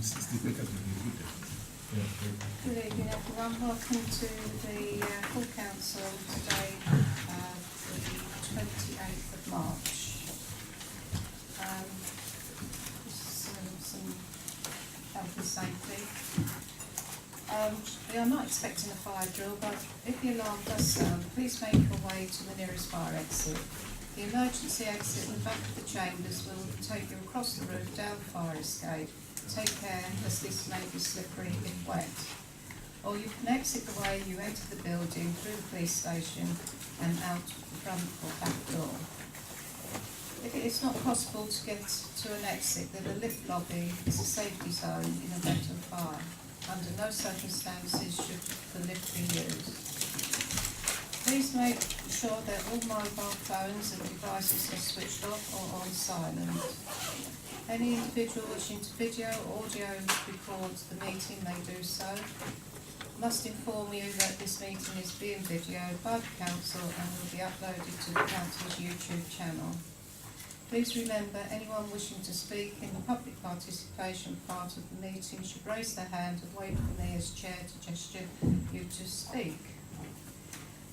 it's difficult to repeat it. Good evening everyone, welcome to the full council today, the 28th of March. Some health and safety. We are not expecting a fire drill, but if the alarm does sound, please make your way to the nearest fire exit. The emergency exit in the back of the chambers will take you across the roof down the fire escape. Take care, as this may be slippery if wet. Or you can exit the way you enter the building through the police station and out the front or back door. If it is not possible to get to an exit, then the lift lobby is a safety zone in event of fire. Under no circumstances should the lift be used. Please make sure that all mobile phones and devices are switched off or on silent. Any individual wishing to video or audio record the meeting may do so. Must inform you that this meeting is being videoed by the council and will be uploaded to the council's YouTube channel. Please remember, anyone wishing to speak in the public participation part of the meeting should raise their hand and wait for me as chair to gesture you to speak.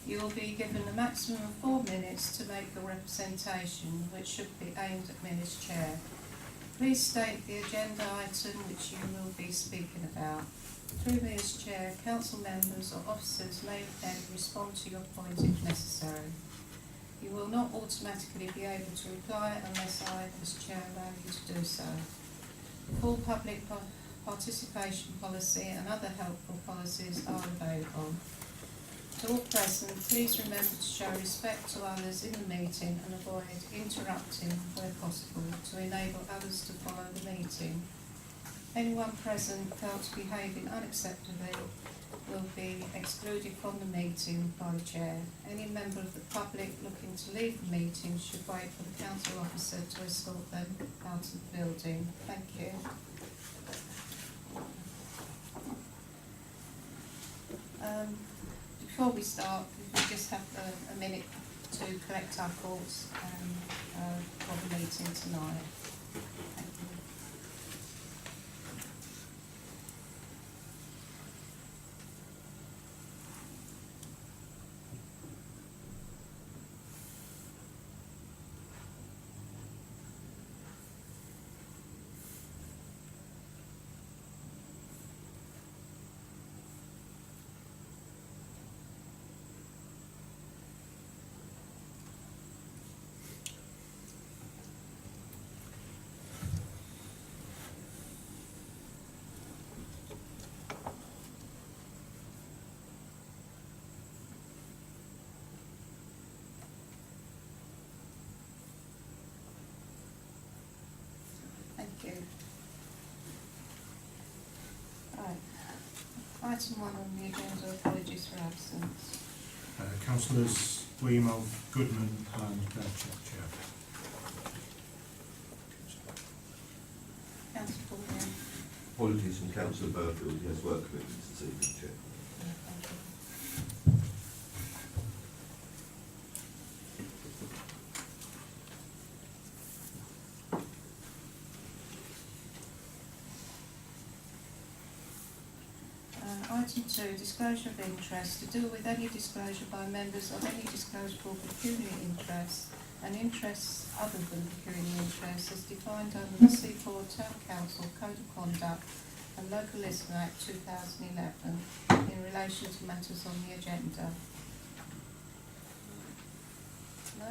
You will be given a maximum of 4 minutes to make your representation, which should be aimed at me as chair. Please state the agenda item which you will be speaking about. Through me as chair, council members or officers may then respond to your point if necessary. You will not automatically be able to reply unless I, as chair, allow you to do so. Full public participation policy and other helpful policies are available. To all present, please remember to show respect to others in the meeting and avoid interrupting where possible to enable others to follow the meeting. Anyone present felt behaving unacceptably will be excluded from the meeting by the chair. Any member of the public looking to leave the meeting should wait for the council officer to escort them out of the building. Thank you. Before we start, we just have a minute to collect our thoughts for the meeting tonight. Thank you. Thank you. Right. Item 1 on the agenda, apologies for absence. Councillors Weemo, Goodman and Belcher, Chair. Councillor Baldwin. Apologies from Councillor Burfield, he has work commitments this evening, Chair. Thank you. Item 2, disclosure of interest. To deal with any disclosure by members of any disclosable pecuniary interest and interests other than pecuniary interests as defined under the Seaford Town Council Code of Conduct and Local Listener Act 2011 in relation to matters on the agenda. No.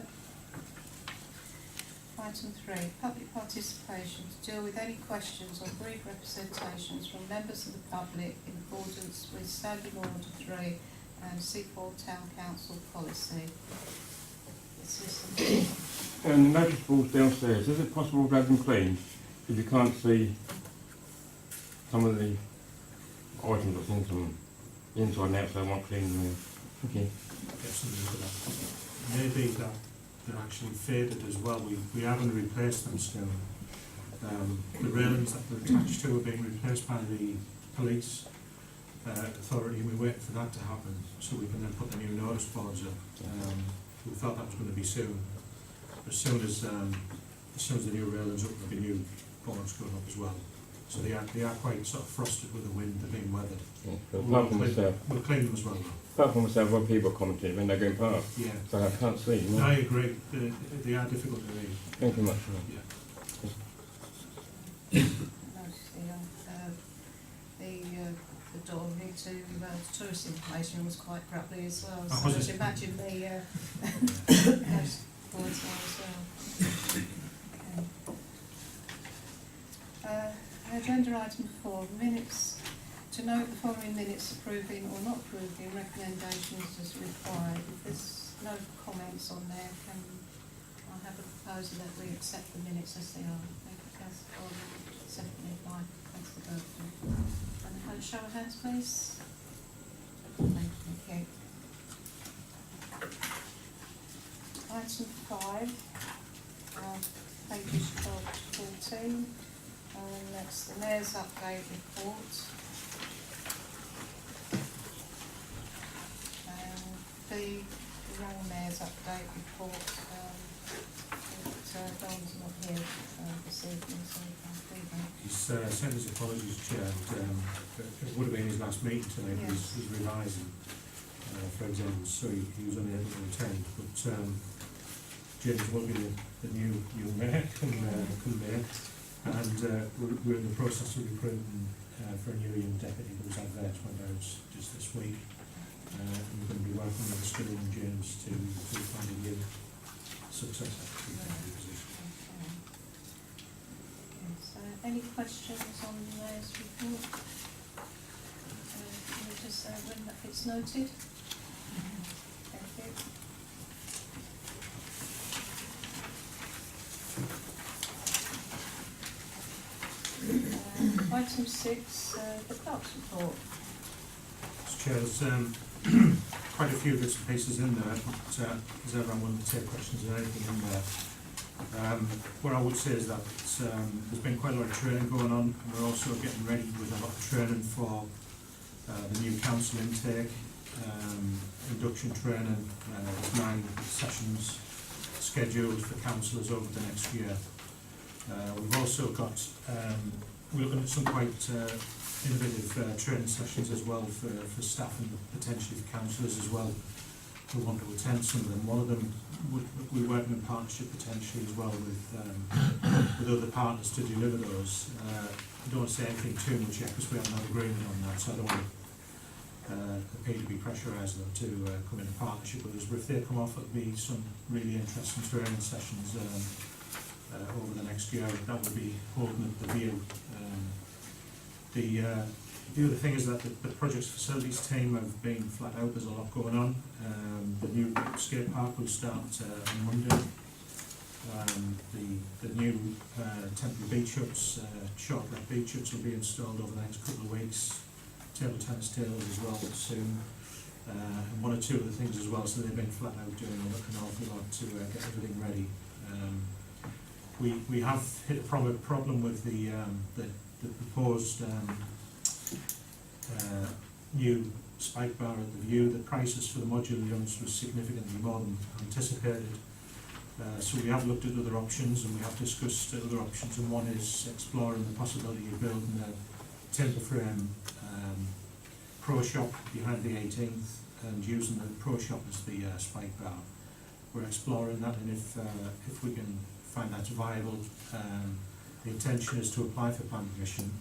Item 3, public participation to deal with any questions or brief representations from members of the public in accordance with Standing Order 3 and Seaford Town Council policy. The notice boards downstairs, is it possible to have them cleaned if you can't see some of the items or things from the inside and outside? I want cleaning them. Okay. Maybe that they're actually faded as well. We haven't replaced them still. The railings that they're attached to are being replaced by the police authority, and we're waiting for that to happen so we can then put the new notice boards up. We thought that was going to be soon. As soon as the new railings up, there'll be new boards going up as well. So they are quite sort of frosted with the wind, they're being weathered. Yeah. But apart from myself, We'll clean them as well though. apart from myself, other people commented when they're going past. Yeah, So I can't see. You know? I agree, they are difficult to read. Thank you much. Yeah. The door into tourist information was quite grapply as well, Oh, so was I it? should imagine the those boards are as well. Okay. Agenda item 4, minutes. To note the following minutes approving or not approving recommendations as required. If there's no comments on there, can I have a proposal that we accept the minutes as they are? Thank you, Councillor Gordon. Seconded by Councillor Burton. And a show of hands, please. Thank you. Item 5, pages 12 to 14. That's the Mayor's update report. The wrong Mayor's update report, Don's not here this evening, so we can't do that. He's sent his apologies, Chair, and it would have been his last meeting tonight, Yes. he's revising for exams, so he was unable to attend, but James will be the new mayor come May, and we're in the process of recruiting for a new young deputy. There was adverts went out just this week, and we're going to be working with the school and James to find a new successor to the position. Okay. Yes, any questions on the Mayor's report? Can we just when that gets noted? Thank you. Item 6, the clerk's report. Mr. Chair, there's quite a few bits and pieces in there, but is everyone willing to take questions or anything in there? What I would say is that there's been quite a lot of training going on, and we're also getting ready with a lot of training for the new council intake, induction training. There's 9 sessions scheduled for councillors over the next year. We've also got, we're looking at some quite innovative training sessions as well for staff and potentially for councillors as well who want to attend some of them. One of them, we're working in partnership potentially as well with other partners to deliver those. I don't want to say anything too much yet because we haven't had agreement on that, so I don't want to appear to be pressurised them to come in partnership with us. But if they come off, it'll be some really interesting training sessions over the next year. That will be holding at the View. The other thing is that the project's facilities team have been flat out. There's a lot going on. The new skate park will start on Monday. The new temporary beach huts, short leg beach huts will be installed over the next couple of weeks. Table tennis tables as well soon. And 1 or 2 other things as well, so they've been flat out doing an awful lot to get everything ready. We have hit a problem with the proposed new spike bar at the View. The prices for the modular units was significantly more than anticipated. So we have looked at other options, and we have discussed other options, and one is exploring the possibility of building a timber frame pro shop behind the 18th and using the pro shop as the spike bar. We're exploring that, and if we can find that's viable, the intention is to apply for planning permission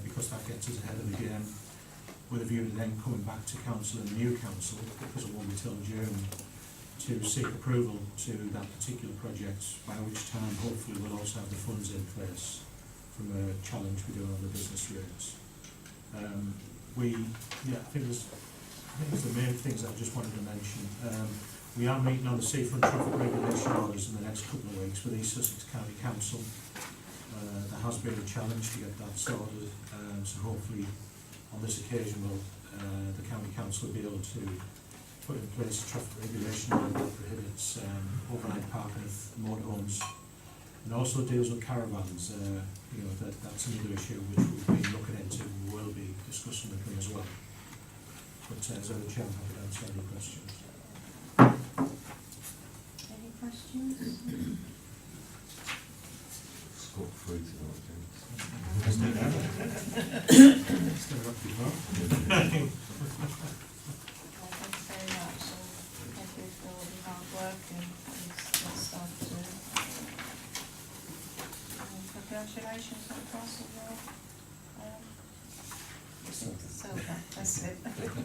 because that gets us ahead of the game, with a view to then coming back to council and the new council, because it won't be till June, to seek approval to that particular project, by which time hopefully we'll also have the funds in place from a challenge we do on the business rates. I think there's the main things I just wanted to mention. We are meeting on the seafront traffic regulation orders in the next couple of weeks with East Sussex County Council. There has been a challenge to get that sorted, so hopefully on this occasion the County Council will be able to put in place a traffic regulation order that prohibits overnight parking of motorhomes, and also deals with caravans. That's another issue which we've been looking into and will be discussing with them as well. But as the Chair, I'm happy to answer any questions. Any questions? Scot free tonight, James. work and he's started to. Congratulations on passing your silver, that's it. Right.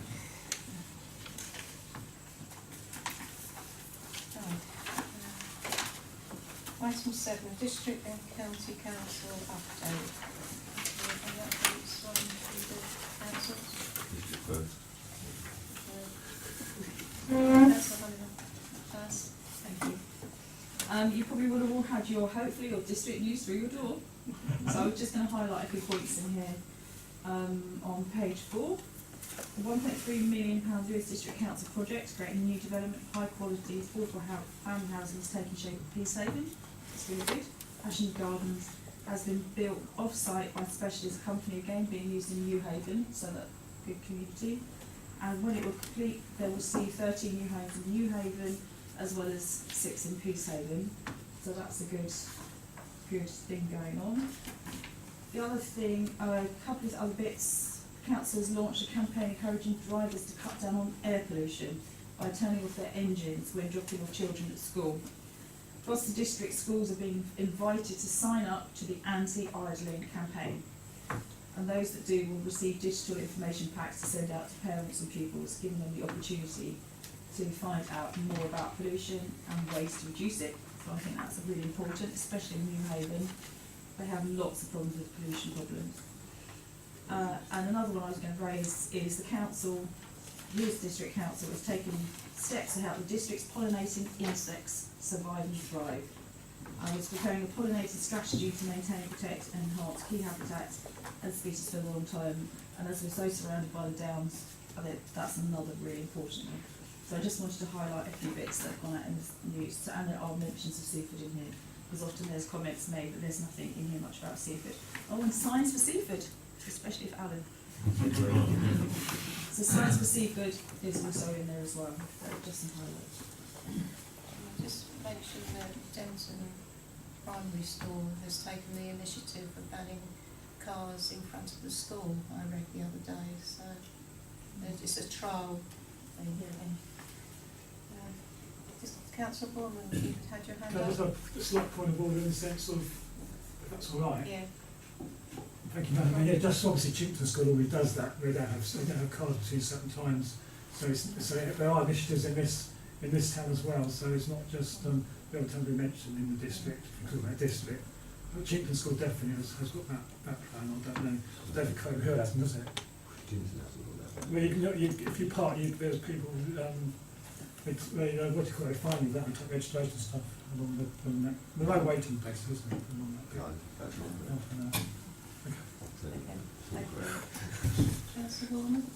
Item 7, District and County Council update. Any updates on the councils? District first. Councillor Honeyman, first. Thank you. You probably would have all had hopefully your district news through your door. So I'm just going to highlight a few points in here. On page 4, the £1.3 million US District Council project creating new development, high quality, affordable family housing is taking shape at Peacehaven. It's really good. Passion Gardens has been built off-site by a specialist company, again being used in New Haven, so that good community. And when it will complete, they will see 13 new homes in New Haven as well as 6 in Peacehaven. So that's a good thing going on. The other thing, a couple of other bits, council has launched a campaign encouraging drivers to cut down on air pollution by turning off their engines when dropping off children at school. Across the district, schools are being invited to sign up to the anti-idling campaign. And those that do will receive digital information packs to send out to parents and pupils, giving them the opportunity to find out more about pollution and ways to reduce it. So I think that's really important, especially in New Haven. They have lots of problems with pollution problems. And another one I was going to raise is the council, Lewis District Council, has taken steps to help the district's pollinating insects survive and thrive. I was preparing a pollinating strategy to maintain, protect and enhance key habitats and species for a long time. And as we're so surrounded by the downs, I think that's another really important one. So I just wanted to highlight a few bits that have gone out in the news. So, and there are mentions of seafood in here, because often there's comments made that there's nothing in here much about seafood. Oh, and signs for seafood, especially for Alan. So signs for seafood is also in there as well. Just some highlights. I'll just mention that Denton Primary School has taken the initiative of banning cars in front of the school, I read the other day, so it's a trial thing. Councillor Bournemouth, you had your hand Can I just up? have a slight point of order in the sense of, if that's all right? Yeah. Thank you, Madam Mayor. Yeah, just obviously Chimpton School always does that. They don't have cars between certain times. So there are initiatives in this town as well. So it's not just the other time we mentioned in the district, because of that district. But Chimpton School definitely has got that plan. I don't know. David Cove Hill hasn't, does it? Well, if you park, there's people. What do you call it? Finding that and take registration stuff along that. There's no waiting place, isn't there? Along that bit. No, that's not good. Half an hour. Councillor Bournemouth?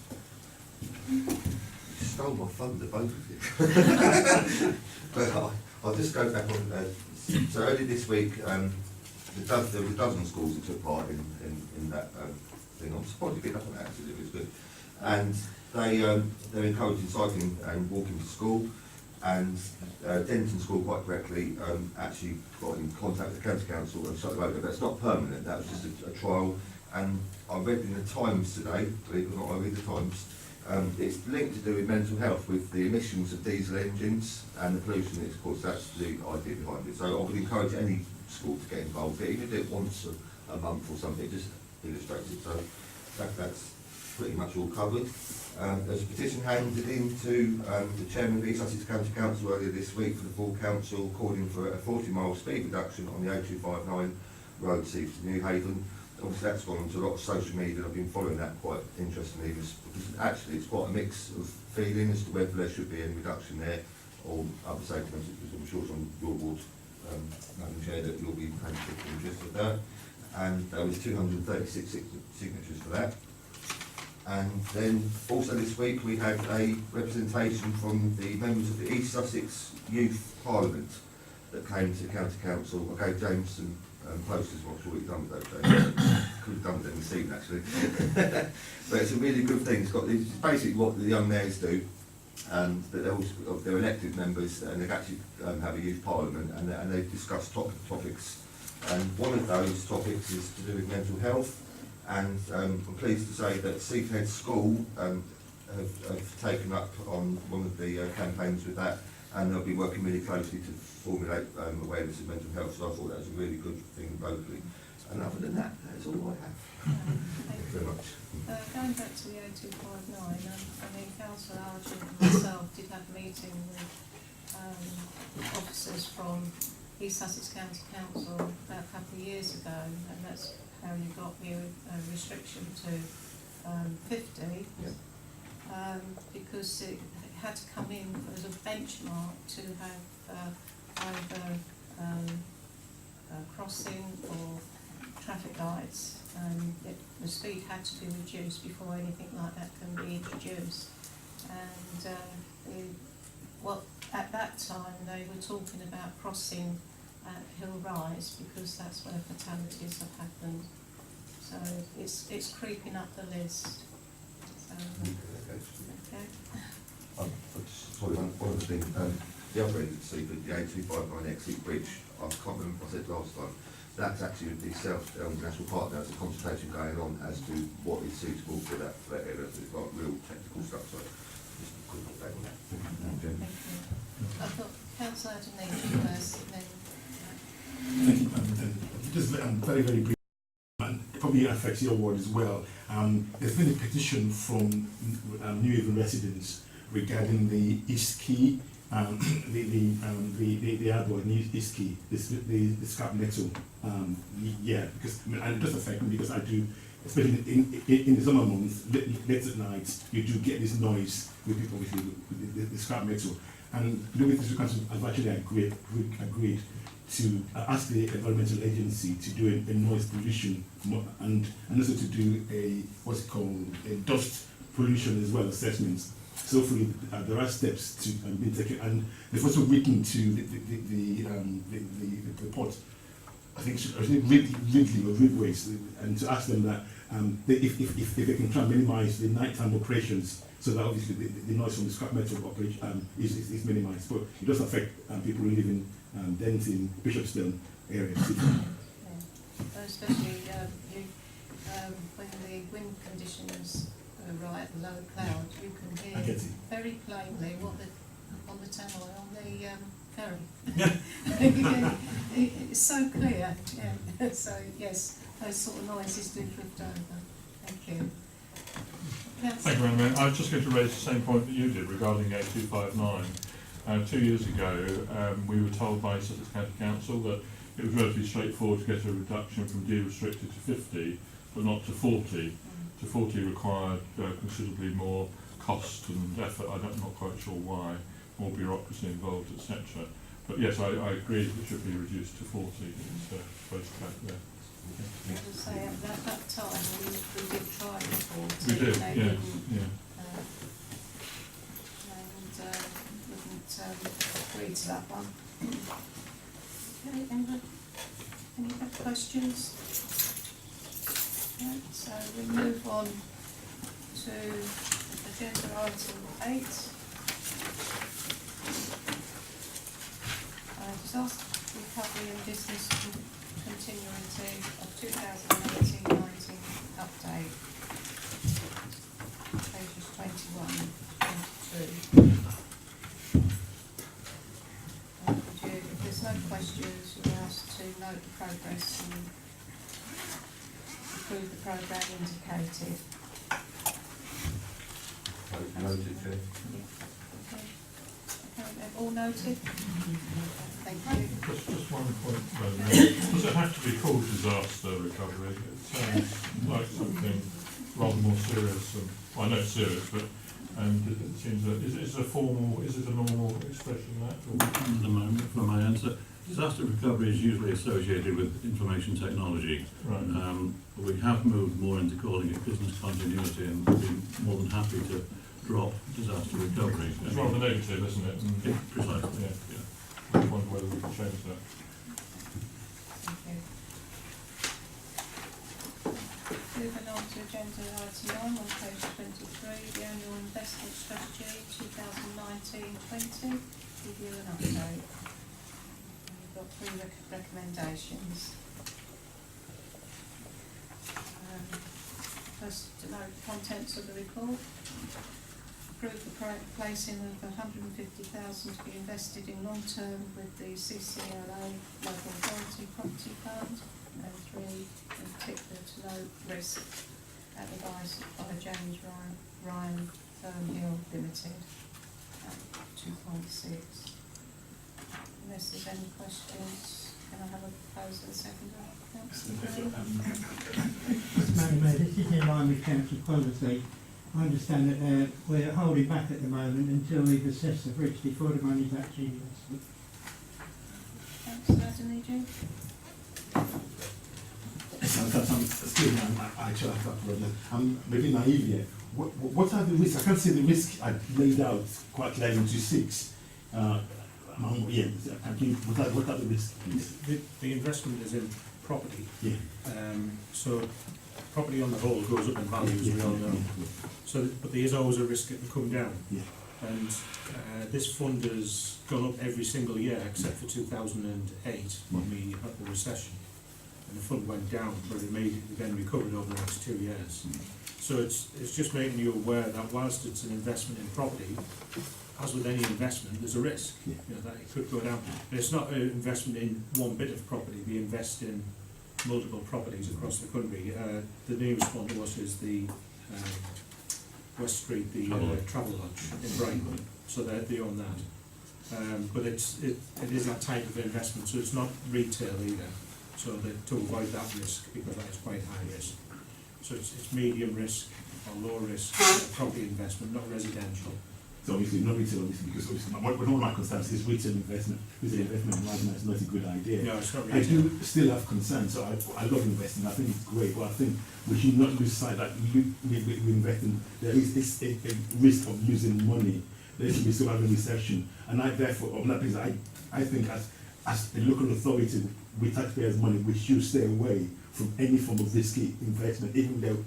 You stole my thunder, both of you. But I'll just go back on. So earlier this week, there was a dozen schools that took part in that thing. I'm surprised you picked up on that, actually. It was good. And they're encouraging cycling and walking to school. And Denton School, quite correctly, actually got in contact with the county council and shut the road down. That's not permanent. That was just a trial. And I read in the Times today, believe it or not, I read the Times. It's linked to do with mental health, with the emissions of diesel engines and the pollution it's caused. That's the idea behind it. So I would encourage any school to get involved. Even if it once a month or something, it just illustrates it. So that's pretty much all covered. There's a petition handed in to the chairman of East Sussex County Council earlier this week for the full council, calling for a 40-mile speed reduction on the O259 road to New Haven. Obviously that's gone onto a lot of social media, and I've been following that quite interestingly, because actually it's quite a mix of feeling as to whether there should be any reduction there or other safety measures, because I'm sure it's on your board, Madam Chair, that you'll be paying particular interest in that. And there was 236 signatures for that. And then also this week we had a representation from the members of the East Sussex Youth Parliament that came to County Council. I gave James some posters, I'm not sure what he's done with those, James. Could have done with them this evening actually. But it's a really good thing. It's basically what the young mayors do, but they're elected members, and they actually have a youth parliament, and they discuss topics. And one of those topics is to do with mental health. And I'm pleased to say that Seathead School have taken up on one of the campaigns with that, and they'll be working really closely to formulate awareness of mental health. So I thought that was a really good thing locally. And other than that, that's all I have. Thank you very much. Going back to the 0259, I mean, Councillor Argent and myself did have a meeting with officers from East Sussex County Council about a couple of years ago, and that's how you got the restriction to 50, because it had to come in as a benchmark to have either crossing or traffic lights. The speed had to be reduced before anything like that can be introduced. And at that time they were talking about crossing at Hill Rise because that's where fatalities have happened. So it's creeping up the list. So, okay. Sorry, one of the things, the other agency, the 8259 exit bridge, I can't remember what I said last time, that's actually the South National Park now. There's a consultation going on as to what is suitable for that area. It's like real technical stuff, so just a quick update on that. Thank you. I've got Councillor Adonijah first, and then Thank you. Just very, very brief, and it probably affects your ward as well. There's been a petition from New Haven residents regarding the East Key, the airport in East Key, the scrap metal. Yeah, because I mean, it does affect me because I do, especially in the summer months, late at night, you do get this noise with people with the scrap metal. And the District Council have actually agreed to ask the environmental agency to do a noise pollution and also to do a what's it called a dust pollution as well assessments. So hopefully there are steps to be taken, and they've also written to the port. I think Ridley or Ridways, and to ask them that if they can try and minimise the nighttime operations, so that obviously the noise from the scrap metal operation is minimised. But it does affect people who live in Denton, Bishopston area. especially when the wind conditions are right, low cloud, you can I hear get it. very plainly what on the tunnel on the ferry. It's so clear, yeah. So yes, those sort of noises do drift over. Thank you. Thank you, Madam Mayor. I was just going to raise the same point that you did regarding 8259. 2 years ago, we were told by Sussex County Council that it was relatively straightforward to get a reduction from D restricted to 50, but not to 40. To 40 required considerably more cost and effort. I'm not quite sure why, more bureaucracy involved, etc. But yes, I agree that it should be reduced to 40. It's supposed to have there. As I say, at that time we did try before. We did, they yeah, wouldn't, yeah. Wouldn't agree to that one. Okay, any other questions? No, so we move on to agenda item 8. Disaster recovery and business continuity of 2018-19 update. Pages 21 and 22. If there's no questions, you're asked to note the progress and approve the programme indicated. Noted, Chair. Okay, all noted? Thank you. Just one point, Madam Mayor. Does it have to be called disaster recovery? It sounds like something rather more serious. Well, I know it's serious, but it seems that is it a normal expression that? At the moment, from my answer, disaster recovery is usually associated with information technology. Right. We have moved more into calling it business continuity, and we'd be more than happy to drop disaster recovery. It's rather negative, isn't it? Yeah, precisely. Yeah. I wonder whether we can change that. Thank you. Moving on to agenda item 9 on page 23, the annual investment strategy 2019-20. Give you an update. We've got 3 recommendations. First, to note the contents of the report. approve the placing of 150,000 to be invested in long term with the CCLA Local Authority Property Fund, and 3, in particular to no risk at the advice by James Ryan Fernhill Limited at 2.6. Unless there's any questions, can I have a proposal and seconder? Madam Mayor, this is in line with council policy. I understand that we're holding back at the moment until we've assessed the risk before the money's actually invested. Councillor Adeniji? Excuse me, I actually have that problem. I'm maybe naive here. What are the risks? I can't see the risk I laid out quite clearly into 6. Yeah, what are the risks, please? The investment is in property. Yeah. So property on the whole goes up in value, as we all know. So, but there is always a risk it will come down. Yeah. And this fund has gone up every single year except for 2008 when we had the recession. And the fund went down, but it immediately then recovered over the next 2 years. So it's just making you aware that whilst it's an investment in property, as with any investment, there's a risk. Yeah. You know, that it could go down. And it's not an investment in one bit of property. We invest in multiple properties across the country. The newest one to us is the West Street, the Travel Lodge in Brighton. So they own that. But it is that type of investment, so it's not retail either. So to avoid that risk, because that is quite high risk. So it's medium risk or low risk property investment, not residential. So obviously not retail, obviously, because obviously one of my concerns is retail investment. Retail investment right now is not a good idea. No, it's not I retail. do still have concerns, so I love investing. I think it's great, but I think we should not lose sight that we invest in. There is a risk of losing money. There should be some other recession, and I therefore, on that basis, I think as a local authority with taxpayers' money, we should stay away from any form of risky investment, even though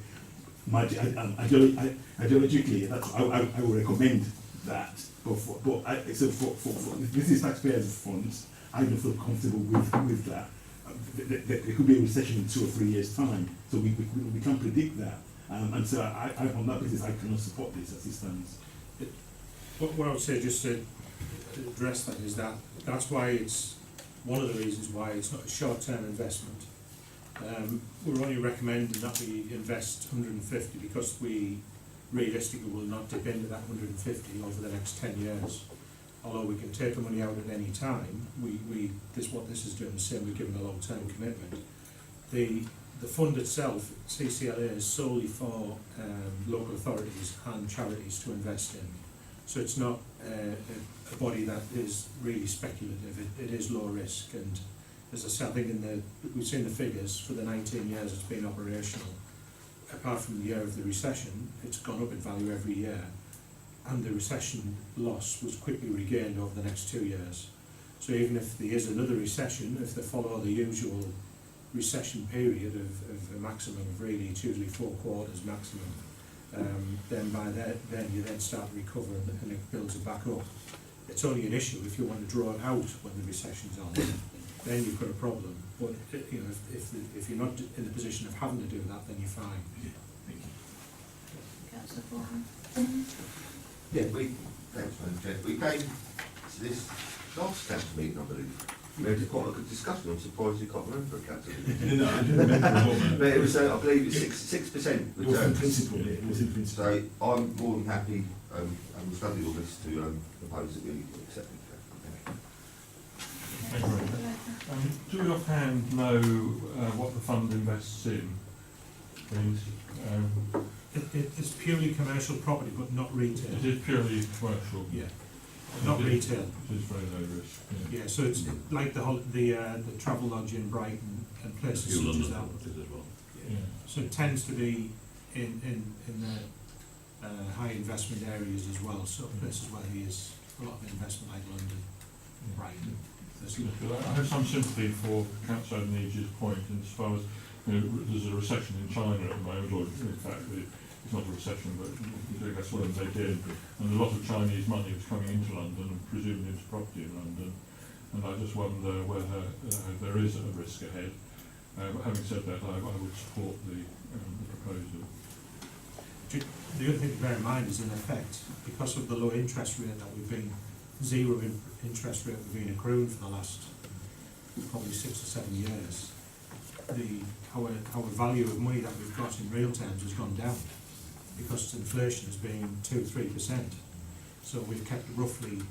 ideologically, I would recommend that. But this is taxpayers' funds. I don't feel comfortable with that. There could be a recession in 2 or 3 years' time, so we can't predict that. And so on that basis, I cannot support this as it stands. What I would say, just to address that, is that that's why it's one of the reasons why it's not a short-term investment. We're only recommending that we invest 150 because we realistically will not dip into that 150 over the next 10 years. Although we can take the money out at any time, what this is doing is saying we're giving a long-term commitment. The fund itself, CCLA, is solely for local authorities and charities to invest in. So it's not a body that is really speculative. It is low risk, and as I said, I think we've seen the figures for the 19 years it's been operational. Apart from the year of the recession, it's gone up in value every year, and the recession loss was quickly regained over the next 2 years. So even if there is another recession, if they follow the usual recession period of a maximum of really, it's usually 4 quarters maximum, then by then you then start to recover and it builds it back up. It's only an issue if you want to draw it out when the recession's on, then you've got a problem. But you know, if you're not in the position of having to do that, then you're fine. Yeah, thank you. Councillor Vaughan? Yeah, thanks, Madam Chair. We came to this last council meeting, I believe. We had quite a good discussion. I'm surprised you can't remember a council meeting. No, I do remember. But it was, I believe, it's 6% It was in return. principle. Yeah, it was in principle. So I'm more than happy, and we'll study all this to propose that we accept it. Thank you very much. Do we offhand know what the fund invests in, please? It's purely commercial property, but not retail. It is purely commercial. Yeah, not retail. It is very low risk. Yeah. Yeah, so it's like the Travel Lodge in Brighton and places Few such as London that. properties as well. Yeah. So it tends to be in the high investment areas as well. So places where there is a lot of investment, like London, Brighton. I have some sympathy for Councillor Adenij's point as far as, you know, there's a recession in China at the moment, or in fact it's not a recession, but that's what they did, and a lot of Chinese money was coming into London and presumably into property in London, and I just wonder whether there is a risk ahead. But having said that, I would support the proposal. The other thing to bear in mind is, in effect, because of the low interest rate that we've been, zero interest rate we've been accruing for the last probably 6 or 7 years, our value of money that we've got in real terms has gone down because inflation has been 2-3%. So we've kept roughly,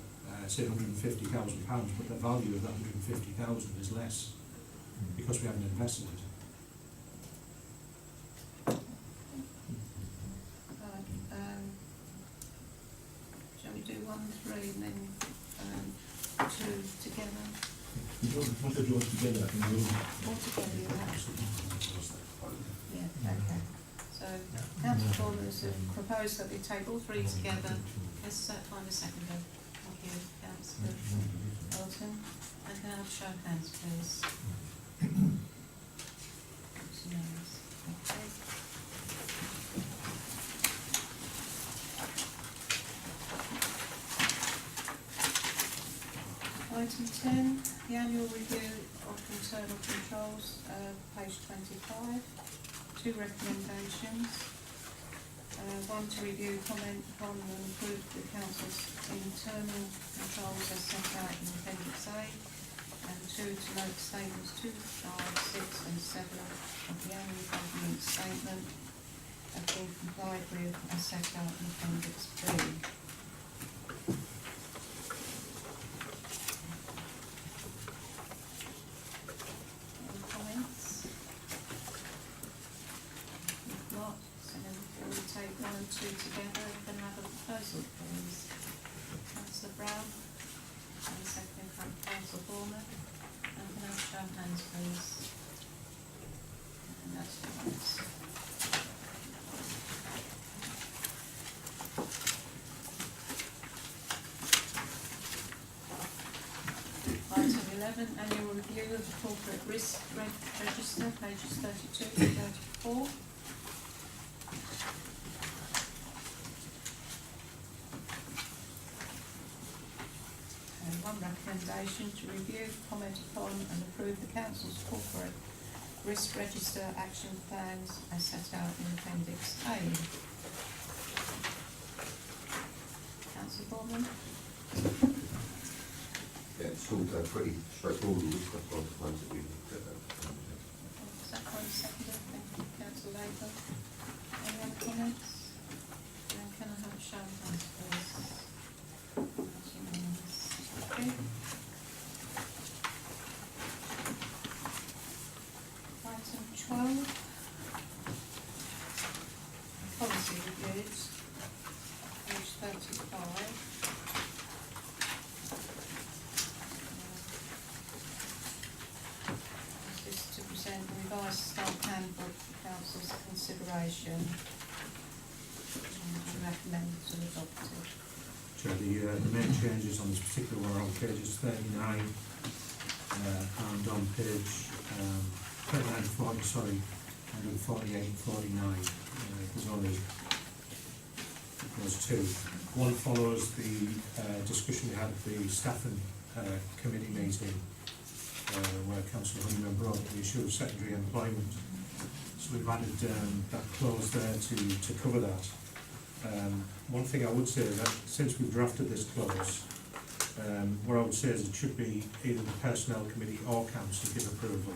say, £150,000, but the value of that 150,000 is less because we haven't invested it. Shall we do 1, 3 and then 2 together? You don't want to do it together, I think we'll. All together, you have? Yeah, okay. So, councillor Corners have proposed that we take all 3 together. Let's find a seconder. Thank you, councillor Elton. And can I have a show of hands, please? That's unanimous. Okay. Item 10, the annual review of internal controls, page 25. 2 recommendations. 1 to review, comment upon and approve the council's internal controls as set out in Appendix A, and 2 to note statements 2, 5, 6 and 7 of the annual government statement have been complied with as set out in Appendix B. Together, can I have a proposal, please? Councillor Brown, and second Councillor Horner, and can I have a show of hands, please? And that's unanimous. Item 11, annual review of the corporate risk register, pages 32 to 34. Recommendation to review, comment upon and approve the council's corporate risk register action plans as set out in Appendix A. Councillor Bournemouth? Yeah, it's all pretty straightforward, all this stuff, I suppose, that we looked at that. Is that one seconded? Thank you, Councillor Labour. Any other comments? Then can I have a show of hands, please? That's unanimous. Okay. Item 12. Policy reviews, page 35. This is to present the revised staff handbook for council's consideration and recommend to adopt it. So the main changes on this particular one are on pages 39 and on page 39 and 40, sorry, and on 48 and 49. There's only those 2. One follows the discussion we had at the staffing committee meeting where Councillor Honeyman brought up the issue of secondary employment. So we've added that clause there to cover that. One thing I would say is that since we've drafted this clause, what I would say is it should be either the Personnel Committee or Council give approval,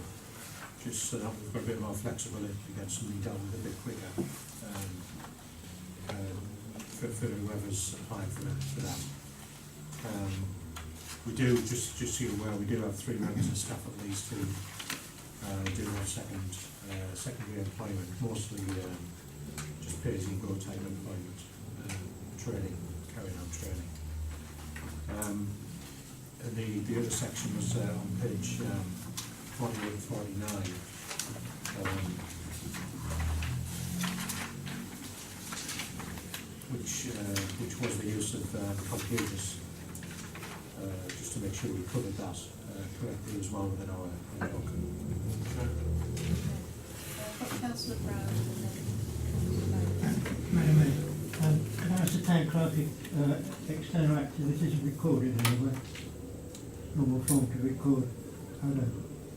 just so that we've got a bit more flexibility to get somebody dealt with a bit quicker for whoever's applying for that. We do, just so you're aware, we do have 3 members of staff at least who do have secondary employment, mostly just pay-as-you-go type employment, training, carrying out training. And the other section was on page 48 and 49. Which was the use of computers, just to make sure we covered that correctly as well within our book. Councillor Brown and then Madam Mayor, can I ask the town clerk if external activity is recorded anywhere? Normal form to record other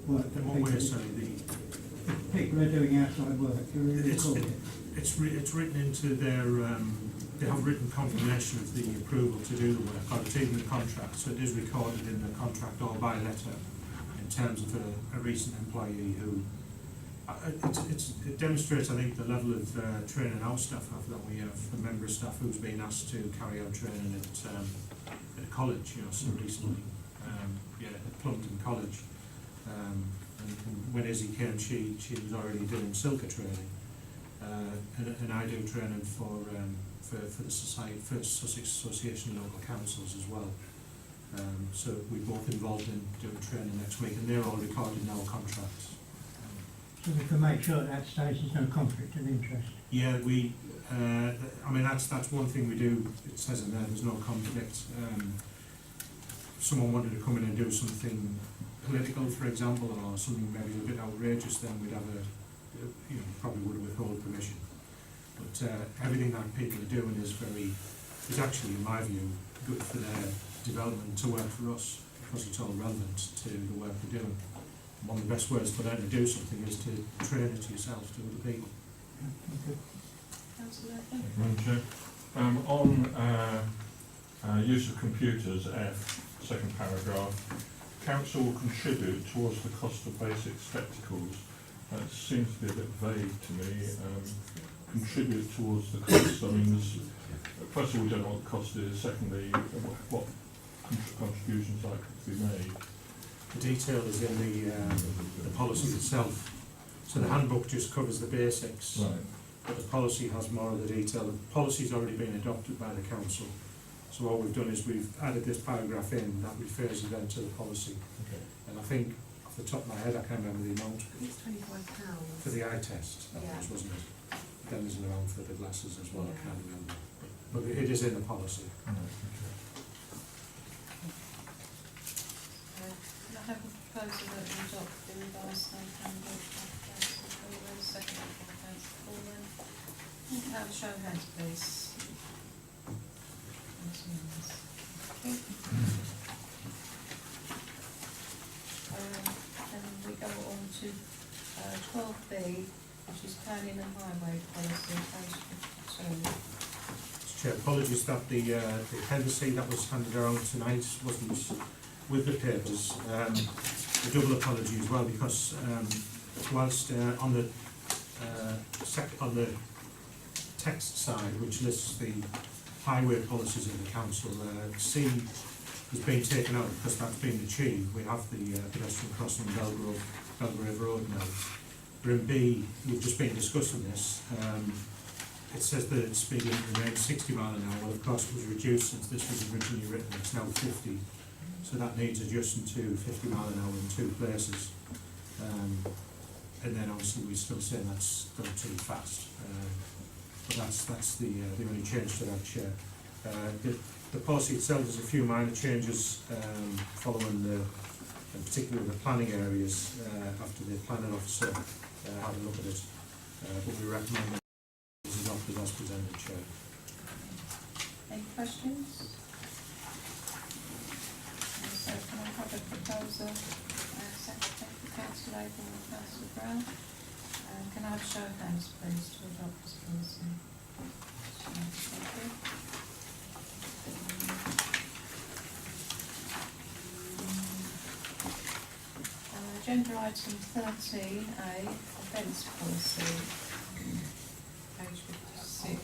work that In what way, people, sorry, if people are doing outside work, do we record it? it's written into their, they have written confirmation of the approval to do the work, or it's in the contract, so it is recorded in the contract or by letter in terms of a recent employee who, it demonstrates, I think, the level of training our staff have, that we have a member of staff who's been asked to carry out training at a college, so recently, at Plumpton College. And when Izzy came, she was already doing Silka training, and I do training for the Society, for Sussex Association of Local Councils as well. So we're both involved in doing training next week, and they're all recorded in our contracts. So we can make sure at that stage there's no conflict of interest. Yeah, I mean, that's one thing we do. It says in there, there's no conflict. If someone wanted to come in and do something political, for example, or something maybe a bit outrageous, then we'd have probably would withhold permission. But everything that people are doing is actually, in my view, good for their development to work for us, because it's all relevant to the work they're doing. One of the best ways for them to do something is to train it yourself to other people. Councillor Thank you, Madam Chair. On use of computers, F, second paragraph, council will contribute towards the cost of basic spectacles. That seems to be a bit vague to me. Contribute towards the cost. I mean, first of all, we don't know what the cost is. Secondly, what contributions are to be made. The detail is in the policy itself. So the handbook just covers the basics, Right. but the policy has more of the detail. The policy's already been adopted by the council. So what we've done is we've added this paragraph in that refers you then to the policy. Okay. And I think, off the top of my head, I can't remember the amount It's £25. for the eye test, that Yeah. was, wasn't it? Then there's an amount for the glasses as well, I can't remember. But it is in the policy. Can I have a proposal that we adopt the revised state handbook by Councillor Coleman, seconded by Councillor Coleman? Can I have a show of hands, please? That's unanimous. Okay. Then we go on to 12B, which is planning and highway policy, page 52. Mr. Chair, apologies that the appendice that was handed around tonight wasn't with the papers. A double apology as well, because whilst on the text side, which lists the highway policies of the council, C has been taken out because that's been achieved. We have the pedestrian crossing Belgrave Road now. But in B, we've just been discussing this. It says that the speed limit remains 60 miles an hour. Well, of course, it was reduced since this was originally written. It's now 50. So that needs adjusting to 50 miles an hour in two places. And then obviously we still say that's gone too fast. But that's the only change to that, Chair. The policy itself has a few minor changes following in particular the planning areas after the planning officer had a look at it. But we recommend that it is adopted as presented, Chair. Any questions? So can I have a proposal, secretary for Councillor Abel and Councillor Brown? Can I have a show of hands, please, to adopt this policy? Thank you. Agenda item 13A, offence policy, page 56.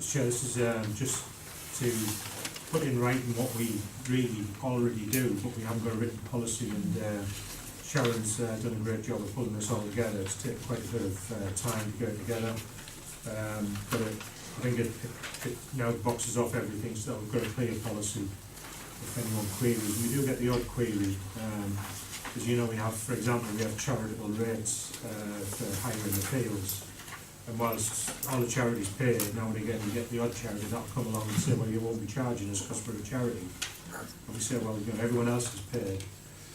Mr. Chair, this is just to put in writing what we really already do, but we haven't got a written policy, and Sharon's done a great job of pulling this all together. It's taken quite a bit of time to get it together, but I think it now boxes off everything, so we've got a clear policy. If anyone queries, we do get the odd query. As you know, we have, for example, we have charitable rates for hire in the fields. And whilst all the charities pay, now and again we get the odd charity that'll come along and say, well, you won't be charging us because we're a charity. And we say, well, everyone else has paid.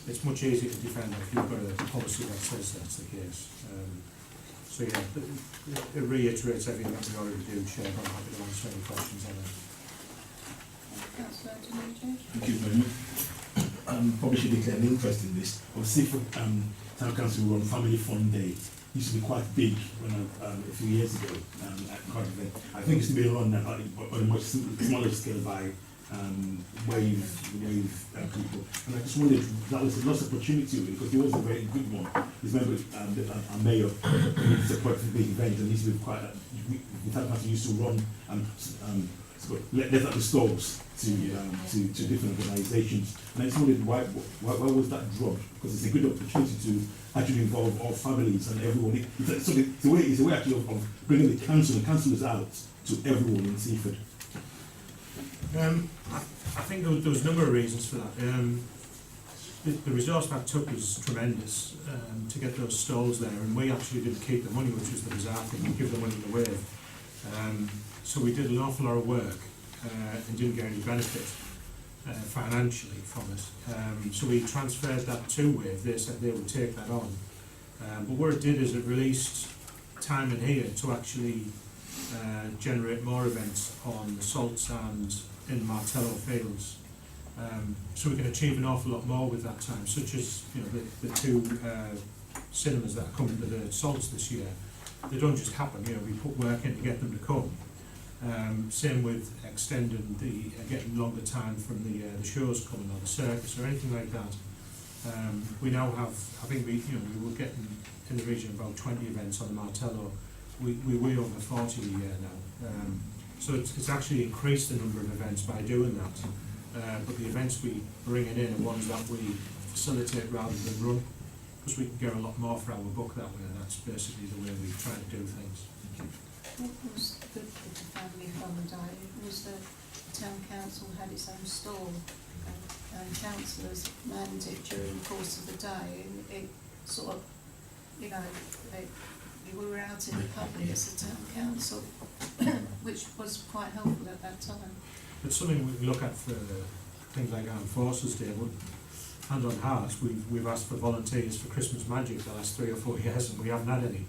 It's much easier to defend if you've got a policy that says that's the case. So yeah, it reiterates everything that we already do, Chair. I'm happy to answer any questions on it. Councillor Antonini. Thank you very much. Probably should declare an interest in this. Obviously, for town council run Family Fun Day. Used to be quite big when a few years ago at Cardiff event. I think it's to be run now on a much smaller scale by wave people. And I just wondered, that was a lost opportunity really, because it was a very good one. I remember our mayor used to quite a big event, and used to be quite. The town council used to run let out the stalls to different organisations. And I just wondered why was that dropped? Because it's a good opportunity to actually involve all families and everyone. It's a way actually of bringing the councillors out to everyone in Seaford. I think there was a number of reasons for that. The resource that took was tremendous to get those stalls there, and we actually didn't keep the money, which was the bizarre thing. We give the money away. So we did an awful lot of work and didn't get any benefit financially from it. So we transferred that to Wave. They said they would take that on. But what it did is it released time in here to actually generate more events on the Salt Sands in Martello Fields. So we can achieve an awful lot more with that time, such as the two cinemas that are coming to the Salts this year. They don't just happen, we put work in to get them to come. Same with extending getting longer time from the shows coming on the circus or anything like that. We now have, I think we were getting in the region of about 20 events on the Martello. We're way over 40 a year now. So it's actually increased the number of events by doing that. But the events we bring in are ones that we facilitate rather than run, because we can get a lot more for our book that way, and that's basically the way we try to do things. What was good with the Family Fun Day? Was the town council had its own stall, and councillors manned it during the course of the day, and it sort of, we were out in the public as a town council, which was quite helpful at that time. It's something we can look at for things like Armed Forces Day. Hand on heart, we've asked for volunteers for Christmas Magic the last 3 or 4 years, and we haven't had any.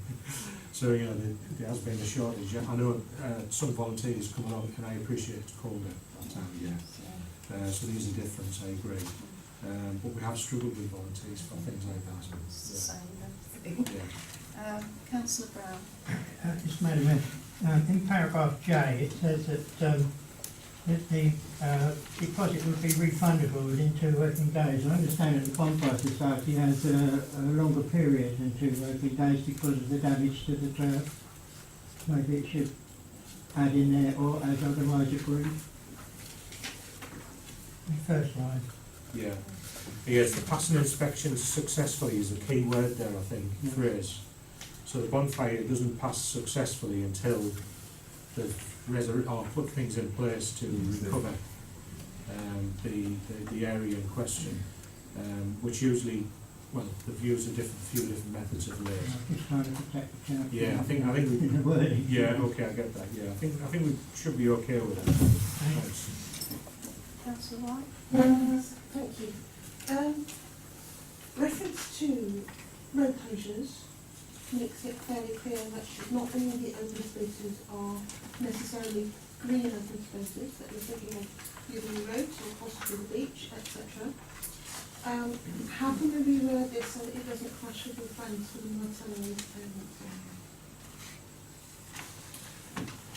So there has been a shortage. I know some volunteers come along, and I appreciate it's colder that time of year. So there's a difference, I agree. But we have struggled with volunteers for things like that. It's the same thing. Yeah. Councillor Brown. Yes, Madam Mayor. In paragraph J, it says that the deposit would be refundable within 2 working days. I understand that the Bonfire Society has a longer period than 2 working days because of the damage to the turf. Maybe it should add in there, or as otherwise agreed. The first line. Yeah. Yes, the passing inspection successfully is a key word there, I think, phrase. So the bonfire doesn't pass successfully until they've put things in place to recover the area in question, which usually, they've used a few different methods of layers. Just trying to protect the turf. Yeah, I think we. The wording. Yeah, okay, I get that. Yeah, I think we should be okay with that. Thanks. Councillor White. Thank you. Reference to road closures makes it fairly clear that not all the open spaces are necessarily green open spaces, that we're thinking of Jubilee Road or possibly the beach, etc. How can we reword this so that it doesn't clash with the plans for the Martello entertainment area?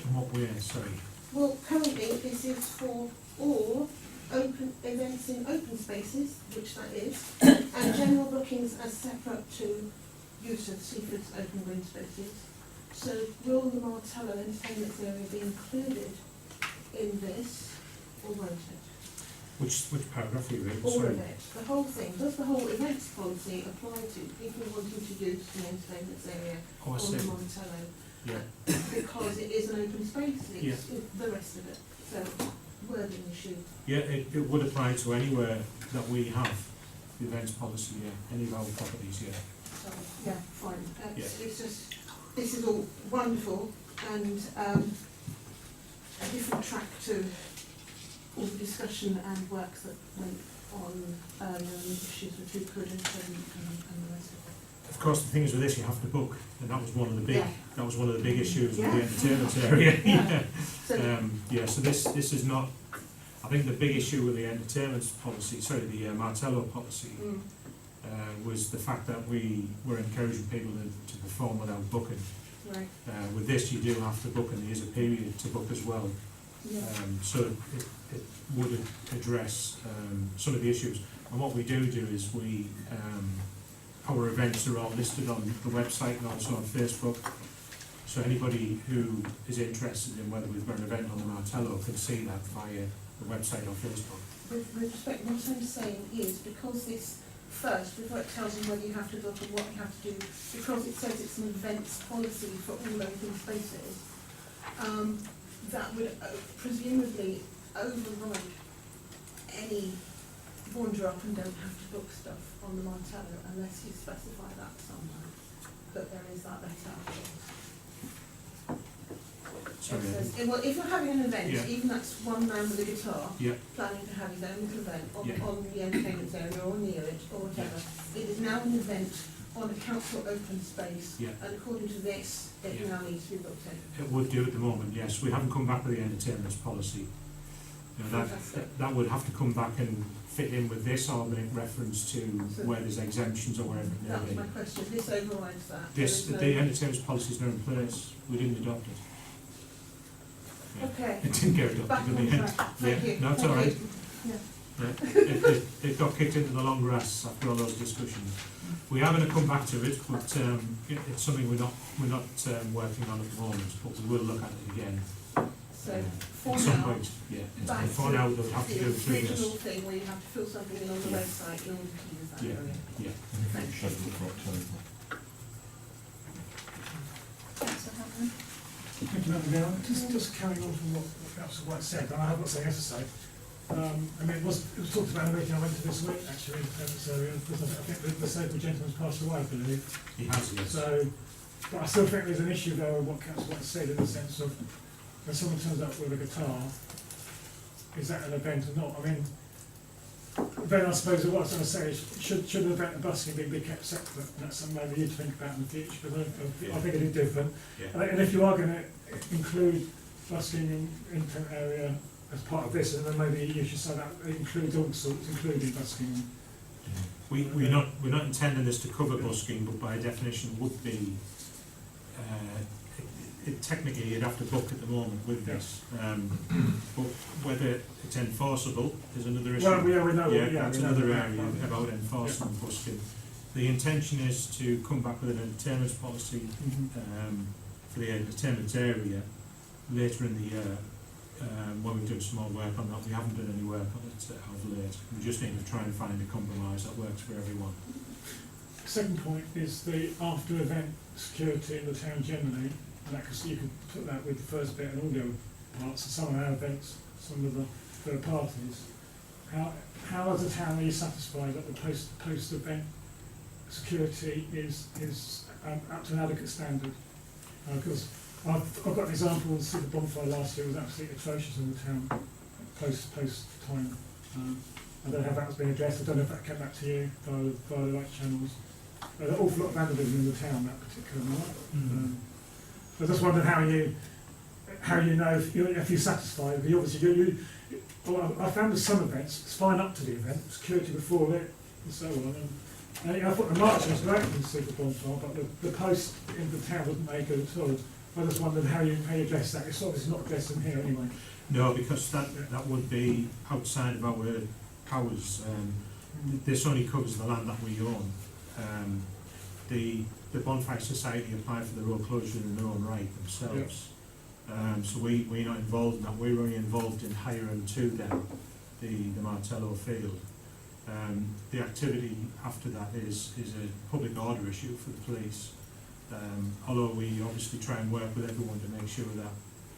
In what way, sorry? Well, currently this is for all open events in open spaces, which that is, and general bookings as separate to use of Seaford's open green spaces. So will the Martello entertainment area be included in this, or won't it? Which paragraph are you reading? All Sorry. of it, the whole thing. Does the whole events policy apply to people wanting to use the entertainment area Oh, I on see. the Martello? Yeah. Because it is an open space, it's Yeah. the rest of it. So, wording issue. Yeah, it would apply to anywhere that we have the events policy, yeah, any of our properties, yeah. So, yeah, fine. Yeah. It's just, this is all wonderful and a different track to all the discussion and work that went on earlier on issues with who could and couldn't and the rest of it. Of course, the thing is with this, you have to book, and that was one of the big, Yeah. that was one of the big issues with the Yeah. entertainment area. Yeah. So, So this is not, I think the big issue with the entertainment policy, sorry, the Martello policy, was the fact that we were encouraging people to perform without booking. Right, With this, you do have to book, and there is a period to book as well. yeah. So it would address some of the issues. And what we do is we, our events are all listed on the website and also on Facebook. So anybody who is interested in whether we've got an event on the Martello can see that via the website or Facebook. With respect, what I'm saying is, because this first, before it tells you whether you have to book and what you have to do, because it says it's an events policy for all open spaces, that would presumably override any wander up and don't have to book stuff on the Martello unless you specify that somewhere, that there is that letter. Sorry, It says, well, if you're having an event, Yeah. even that's one man with a guitar, Yeah. planning to have his own little event Yeah. on the entertainment area or near it or whatever, it is now an event on a council open space, Yeah. and according to this, it Yeah. now needs to be booked in. It would do at the moment, yes. We haven't come back with the entertainments policy. You know, Fantastic. that would have to come back and fit in with this or make reference to So- where there's exemptions or wherever it That was may my be. question, this overrides that. This, There the is entertainment policy is now in place. We didn't adopt it. no- Okay, It didn't get back adopted on in the end. track, thank Yeah, you. no, it's Thank all right. you. Yeah. Yeah. It got kicked into the long grass after all those discussions. We are going to come back to it, but it's something we're not working on at the moment, but we will look at it again So, for at some now, point. Yeah. back And for to now, they'll have to the go through original this. thing where you have to fill something in on the Yeah. website in order to use that Yeah. area. Yeah. Thank you. Scheduled for October. Councillor Hutton? Thank you, Madam Mayor. Just carrying on from what Councillor White said, and I have got something else to say. I mean, it was talked about in a meeting I went to this week, actually, in the Purpose area, because I think the disabled gentleman's passed away, I believe. He has, yes. So, but I still think there's an issue though with what Councillor White said, in the sense of, when someone turns up with a guitar, is that an event or not? I mean, then I suppose what I was going to say is, should an event and busking be kept separate? And that's something maybe you'd think about in the future, because I think it is different. Yeah. And if you are going to include busking in tent area as part of this, and then maybe you should say that it includes all sorts, including busking. We're not intending this to cover busking, but by definition would be, technically you'd have to book at the moment with this. But whether it's enforceable is another issue. Well, we know. Yeah, that's we know another that, area but- about enforcement busking. The intention is to come back with an entertainment policy Mhm. for the entertainment area later in the year. When we've done some more work on that, we haven't done any work on it of late. We just need to try and find a compromise that works for everyone. Second point is the after-event security in the town generally, and that you could put that with the first bit and all the other parts, and some of our events, some of the third parties. How as a town are you satisfied that the post-event security is up to an adequate standard? Because I've got an example, the Super Bonfire last year was absolutely atrocious in the town, post-time. I don't know how that was being addressed, I don't know if that came back to you via the right channels. There's an awful lot of vandalism in the town that particular night. I just wondered how you know if you're satisfied. Because obviously well, I found with some events, it's fine up to the event, security before it, and so on. And I thought the march was great in the Super Bonfire, but the post in the town wasn't very good at all. I just wondered how you address that. It's obviously not addressed in here anyway. No, because that would be outside of our powers. This only covers the land that we own. The Bonfire Society applied for the road closure in their own right themselves. So we're not involved in that. We're only involved in hiring to them the Martello field. The activity after that is a public order issue for the police. Although we obviously try and work with everyone to make sure that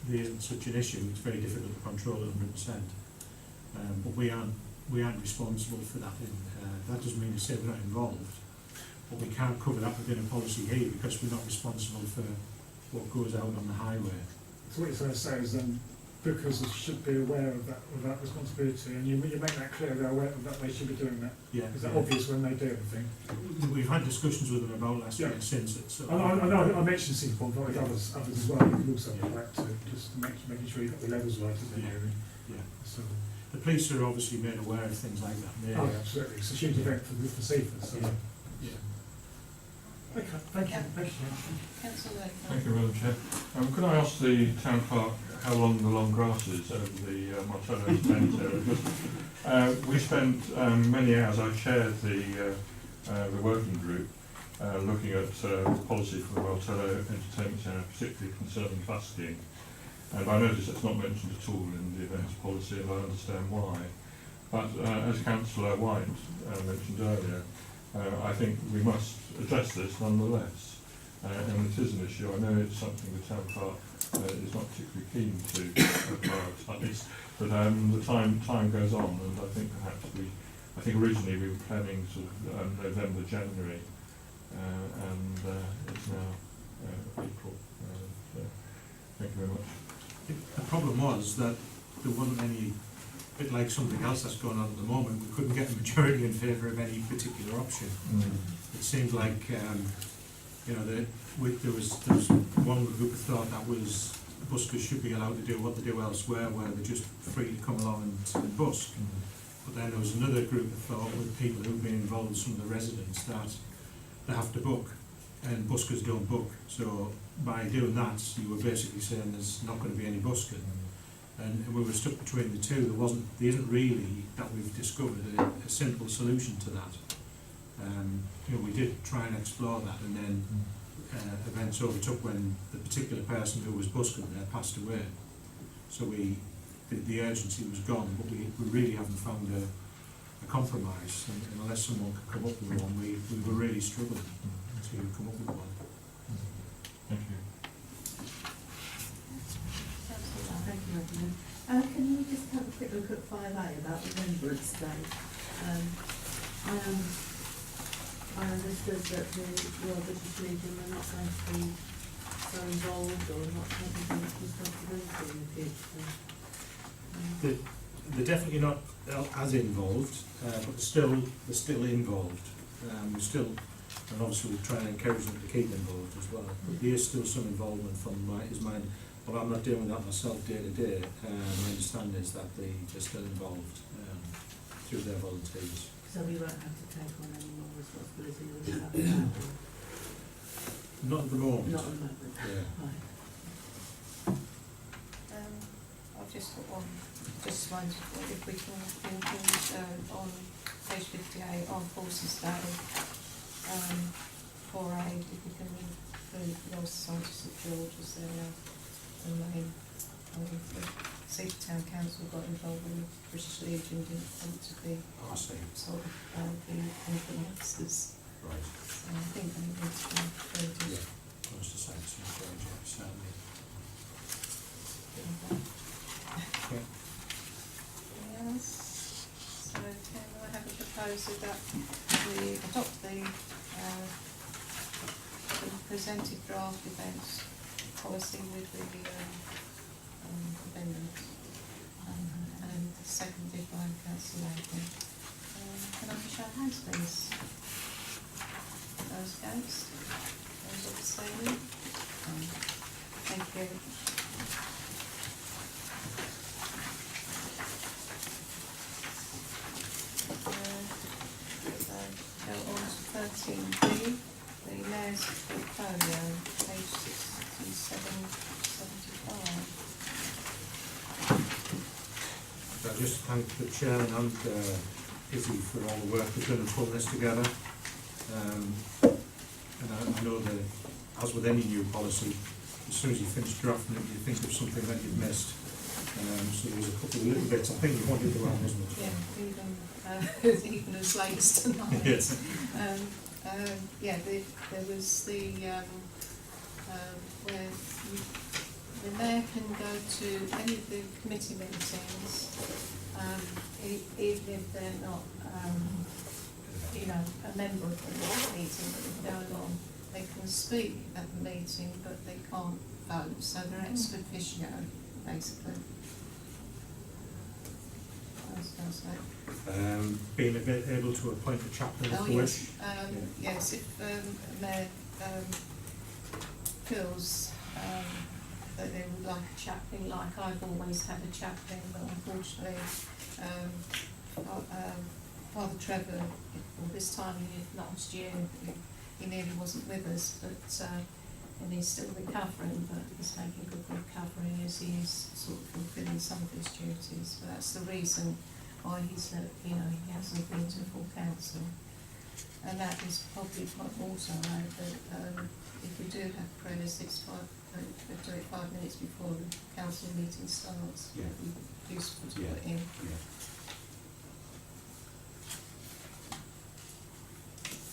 there isn't such an issue, it's very difficult to control it 100%. But we aren't responsible for that. That doesn't mean to say we're not involved, but we can't cover that within a policy here because we're not responsible for what goes out on the highway. So what you're trying to say is because they should be aware of that responsibility, and you make that clear, they're aware of that, they should be doing that. Yeah. Is that obvious when they do everything? We've had discussions with them about last Yeah. week since it. So I know I mentioned Super Bonfire with others as well. You can also go back to just making sure you've got the levels right, isn't it? Yeah. So But police are obviously made aware of things like that. And Oh, absolutely, it's a huge event for Seaford, so. Yeah. Yeah. Okay, thank you, Yeah. thank you. Councillor Lakeman. Thank you, Madam Chair. Could I ask the town clerk how long the long grass is over the Martello Estate area? Because we spent many hours, I chaired the working group, looking at policy for the Martello Entertainment Centre, particularly concerning busking. And I notice it's not mentioned at all in the events policy, and I understand why. But as Councillor White mentioned earlier, I think we must address this nonetheless. And it is an issue. I know it's something the town clerk is not particularly keen to prioritise, but the time goes on, and I think perhaps I think originally we were planning sort of November, January, and it's now April. So thank you very much. The problem was that there wasn't any, a bit like something else that's going on at the moment, we couldn't get a majority in favour of any particular option. It seemed like, you know, there was one group who thought that was buskers should be allowed to do what they do elsewhere, where they're just free to come along and busk. But then there was another group that thought, with people who've been involved, some of the residents, that they have to book, and buskers don't book. So by doing that, you were basically saying there's not going to be any busking. And we were stuck between the two. There isn't really, that we've discovered, a simple solution to that. You know, we did try and explore that, and then events overtook when the particular person who was busking there passed away. So the urgency was gone, but we really haven't found a compromise. And unless someone could come up with one, we were really struggling to come up with one. Thank you. Councillor Thank you, Evelyn. Can we just have a quick look at 5A about Remembrance Day? I understood that the Royal British Legion are not going to be so involved or not taking so much responsibility in the future. They're definitely not as involved, but they're still involved. We're still, and obviously we're trying to encourage them to keep involved as well. But there is still some involvement from his mind. But I'm not dealing with that myself day to day. My understanding is that they're still involved through their volunteers. So we won't have to take on any more responsibility with that? Not at the moment. Not at the moment. Yeah. Right. I've just got one, just wondered if we can include on page 58, Armed Forces Day, for aid, if we can include the Royal Society St George as their main. The Seaford Town Council got involved when the British Legion didn't want to be I see. sort of the influencers. Right. So I think they need to be included. Yeah. I was just saying, certainly. Yeah. Yes. So can I have a proposal that we adopt the presented draft events policy with the amendments, and seconded by Councillor Lakeman. Can I have a show of hands, please? Those against? Those abstaining? Thank you. Go on to 13B, the Mayor's Portfolio, page 67, 75. I just thank the chairman and Izzy for all the work they've done in pulling this together. And I know that, as with any new policy, as soon as you finish drafting it, you think of something that you've missed. So there's a couple of little bits I think you wanted to add, wasn't it? Yeah, even as late as tonight. Yes. Yeah, there was the where the mayor can go to any of the committee meetings, even if they're not, a member of the meeting, but they can go along. They can speak at the meeting, but they can't vote, so they're ex officio, basically. Being able to appoint a chaplain if they wish. Yes, if a mayor feels that they would like a chaplain, like I've always had a chaplain, but unfortunately Father Trevor, well, this time last year, he nearly wasn't with us, but and he's still recovering, but he's making good recovery as he is sort of fulfilling some of his duties. But that's the reason why he's, he hasn't been to full council. And that is probably quite also that if we do have prayers, do it 5 minutes before the council meeting starts. Yeah. It would be useful to Yeah. put in. Yeah.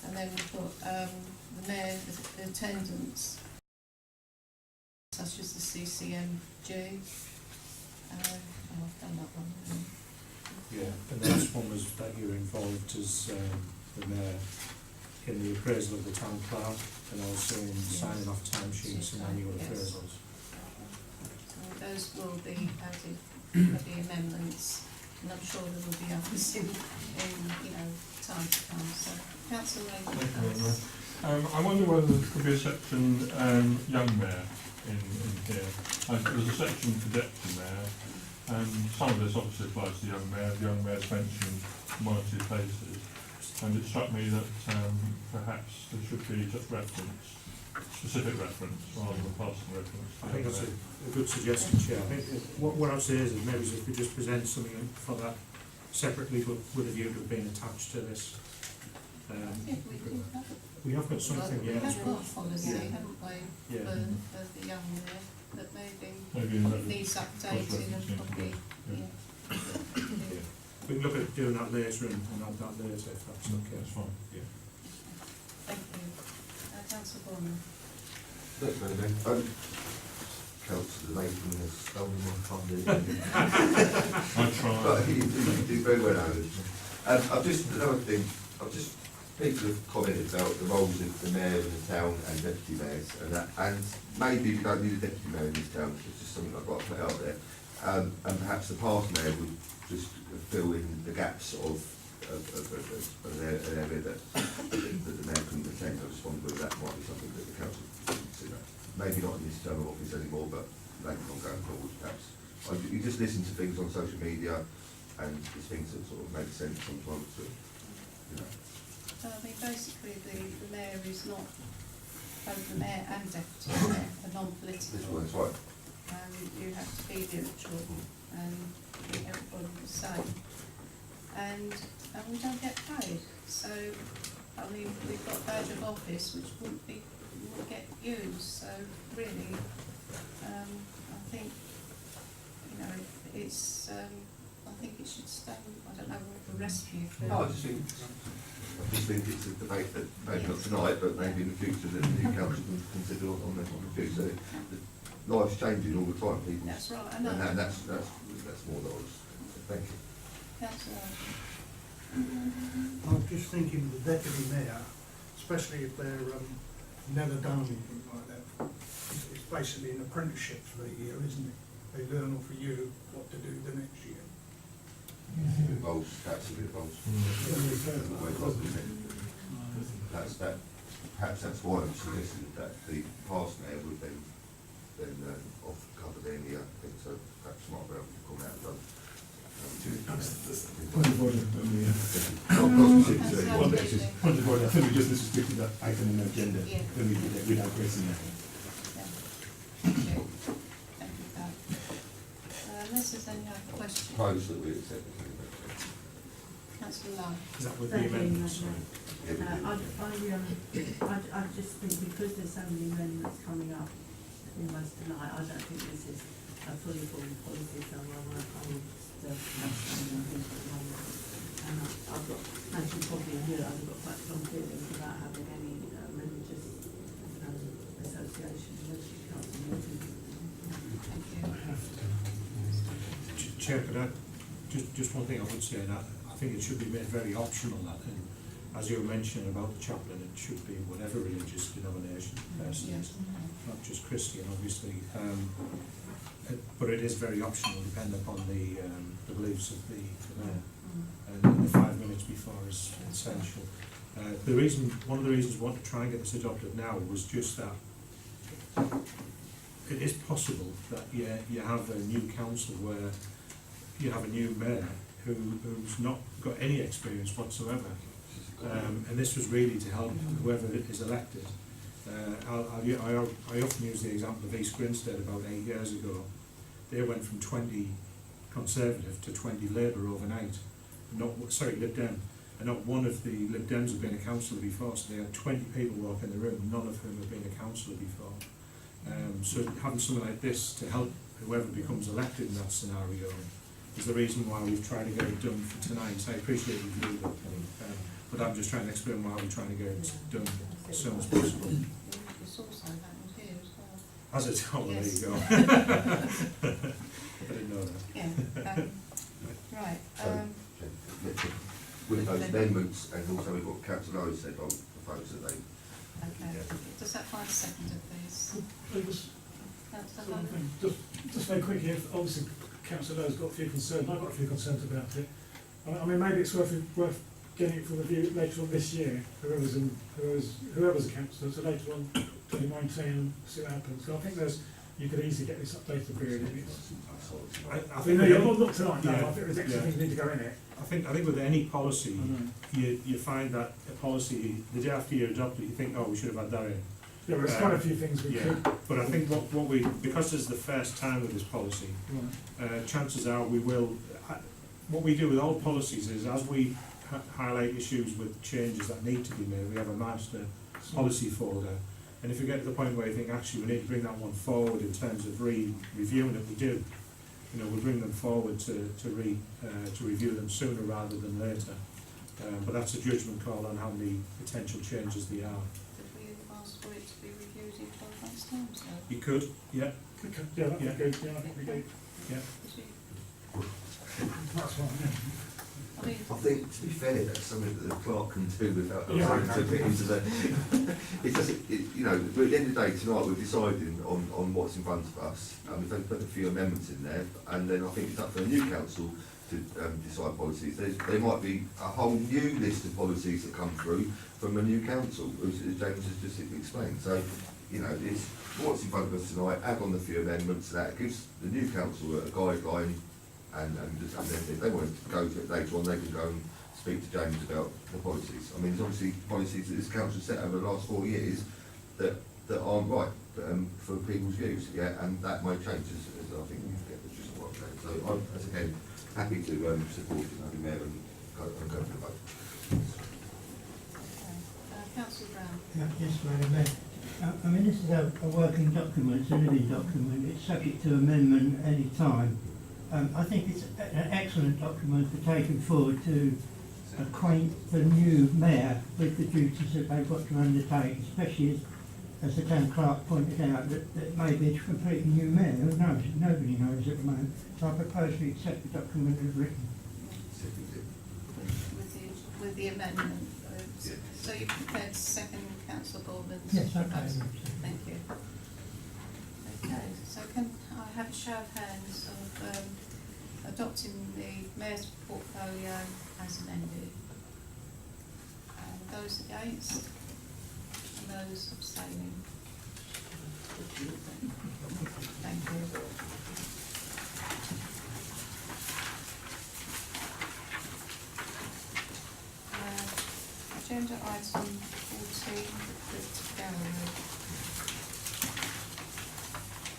And then we've got the mayor, the attendance, such as the CCMG. I've done that one. Yeah, and the last one was that you're involved as the mayor in the appraisal of the town clerk and also in signing off timesheets and annual Yes. appraisals. So those will be added, the amendments, and I'm sure there will be others in time to come. So, Councillor Raymond. Thank you very much. I wonder whether there could be a section young mayor in here. There's a section for deputy mayor, and some of this obviously applies to the young mayor. The young mayor's mentioned in one or two places, and it struck me that perhaps there should be just specific reference, rather than passing reference. I think that's a good suggestion, Chair. I think what I'd say is that maybe if we just present something for that separately with a view to being attached to this. I think we do have We have got something, we yeah. have got a policy, Yeah. haven't we, Yeah. for the young mayor, that Maybe in that- needs updating and probably, Yeah. Yeah. We can look at doing that later and add that later if that's okay. That's fine. Yeah. Thank you. Councillor Gorman. Thanks, Madam Mayor. Councillor Nathan has stolen my thunder. I try. But you do very well, Alan. Another thing, people have commented about the roles of the mayor in the town and deputy mayors, and maybe we don't need a deputy mayor in this town, it's just something I've got to put out there. And perhaps the past mayor would just fill in the gaps of an area that the mayor couldn't attend. I just wondered whether that might be something that the council could consider. Maybe not in this term of office anymore, but later on going forward, perhaps. You just listen to things on social media, and there's things that sort of make sense sometimes to, So I mean, basically, the mayor is not, both the mayor and deputy mayor are non-political. That's right. You have to be neutral and treat everybody the same. And we don't get paid. So, I mean, we've got a badge of office which wouldn't get used. So really, I think, it's, I think it should stay. I don't know what the rest of you feel. No, I just think it's a debate that maybe not tonight, but maybe in the future that the new council can consider on the future. Life's changing all the time, people. That's right, I know. And that's more than I was. Thank you. Councillor. I'm just thinking of the deputy mayor, especially if they're never done anything like that. It's basically an apprenticeship for a year, isn't it? They learn off of you what to do the next year. Involves, perhaps a bit involves. Perhaps that's why I'm suggesting that the past mayor would then off cover any thing, so perhaps might be able to call out done. Point of order, point of order, I think we just restricted that item on the agenda, Yeah. then we did it without pressing that. Thank you. Thank you, Pat. Unless there's any other questions. Propose that we accept it. Councillor Lowe. Is that with the Thank you, amendments? Madam Mayor. I just think because there's so many amendments coming up almost tonight, I don't think this is a fully formed policy, so I will abstain, I think, at the moment. And I've got, as you probably hear, I've got quite strong feelings about having any religious association, religious council meetings. Thank you. Chair, could I, just one thing I would say, that I think it should be made very optional that, and as you were mentioning about the chaplain, it should be whatever religious denomination the person is, not just Christian, obviously. But it is very optional, depending upon the beliefs of the mayor. And the 5 minutes before is essential. One of the reasons we want to try and get this adopted now was just that it is possible that you have a new council where you have a new mayor who's not got any experience whatsoever. And this was really to help whoever is elected. I often use the example of East Grinstead about 8 years ago. They went from 20 Conservative to 20 Labour overnight. Lib Dem. And not one of the Lib Dems had been a councillor before, so they had 20 people walk in the room, none of whom had been a councillor before. So having something like this to help whoever becomes elected in that scenario is the reason why we've tried to get it done for tonight. So I appreciate you doing that, Kelly. But I'm just trying to explain why we're trying to get it done as soon as possible. It's also happened here as well. As it's, oh, well, there Yes. you go. I didn't know that. Yeah, right, With those amendments, and also we've got councillor Owen said on propose that they, okay. Does that find a seconder, please? Councillor Holland? Just very quickly, if obviously Councillor Lowe's got a few concerns, I've got a few concerns about it. I mean, maybe it's worth getting it for review later on this year, whoever's a councillor, so later on 2019 and see what happens. So I think you could easily get this updated period in it. I think not tonight, no, yeah, I think there's extra things need to go in it. I think with any policy, you find that a policy, the day after you adopt it, you think, oh, we should have had that in. Yeah, well, there's quite a few things we could. But I think because this is the first time with this policy, chances are we will, what we do with all policies is as we highlight issues with changes that need to be made, we have a master policy folder. And if you get to the point where you think, actually, we need to bring that one forward in terms of reviewing it, we do. You know, we bring them forward to review them sooner rather than later. But that's a judgment call on how many potential changes there are. Did we ask for it to be reviewed in 12 months' time, so? You could, yeah. Okay. Yeah, that'd be good, yeah, I think we do. Yeah. That's fine, yeah. I mean, I think, to be fair, that's something that the clerk can do without Yeah. having to fit into the. It doesn't, you know, but at the end of the day, tonight we're deciding on what's in front of us. We've put a few amendments in there, and then I think it's up for the new council to decide policies. There might be a whole new list of policies that come through from a new council, as James has just explained. So, you know, it's what's in front of us tonight, add on a few amendments, that gives the new council a guideline. And then if they want to go to it later on, they can go and speak to James about the policies. I mean, there's obviously policies that this council set over the last 4 years that aren't right for people's views, yeah, and that may change as I think we get the gist of what I'm saying. So I'm, as again, happy to support it, Madam Mayor, and go for the vote. okay. Councillor Brown? Yeah, yes, Madam Mayor. I mean, this is a working document, it's a living document, it's subject to amendment any time. I think it's an excellent document for taking forward to acquaint the new mayor with the duties that they've got to undertake, especially as the town clerk pointed out, that maybe it's a completely new mayor. Who knows? Nobody knows at the moment. So I propose we accept the document as written. With the amendment. Yeah. So you prepared to second Councillor Boardman's Yes, okay. proposal? Thank you. Okay, so can I have a show of hands of adopting the Mayor's portfolio as amended? Those against? And those abstaining? Thank you. Agenda item 14, the gallery.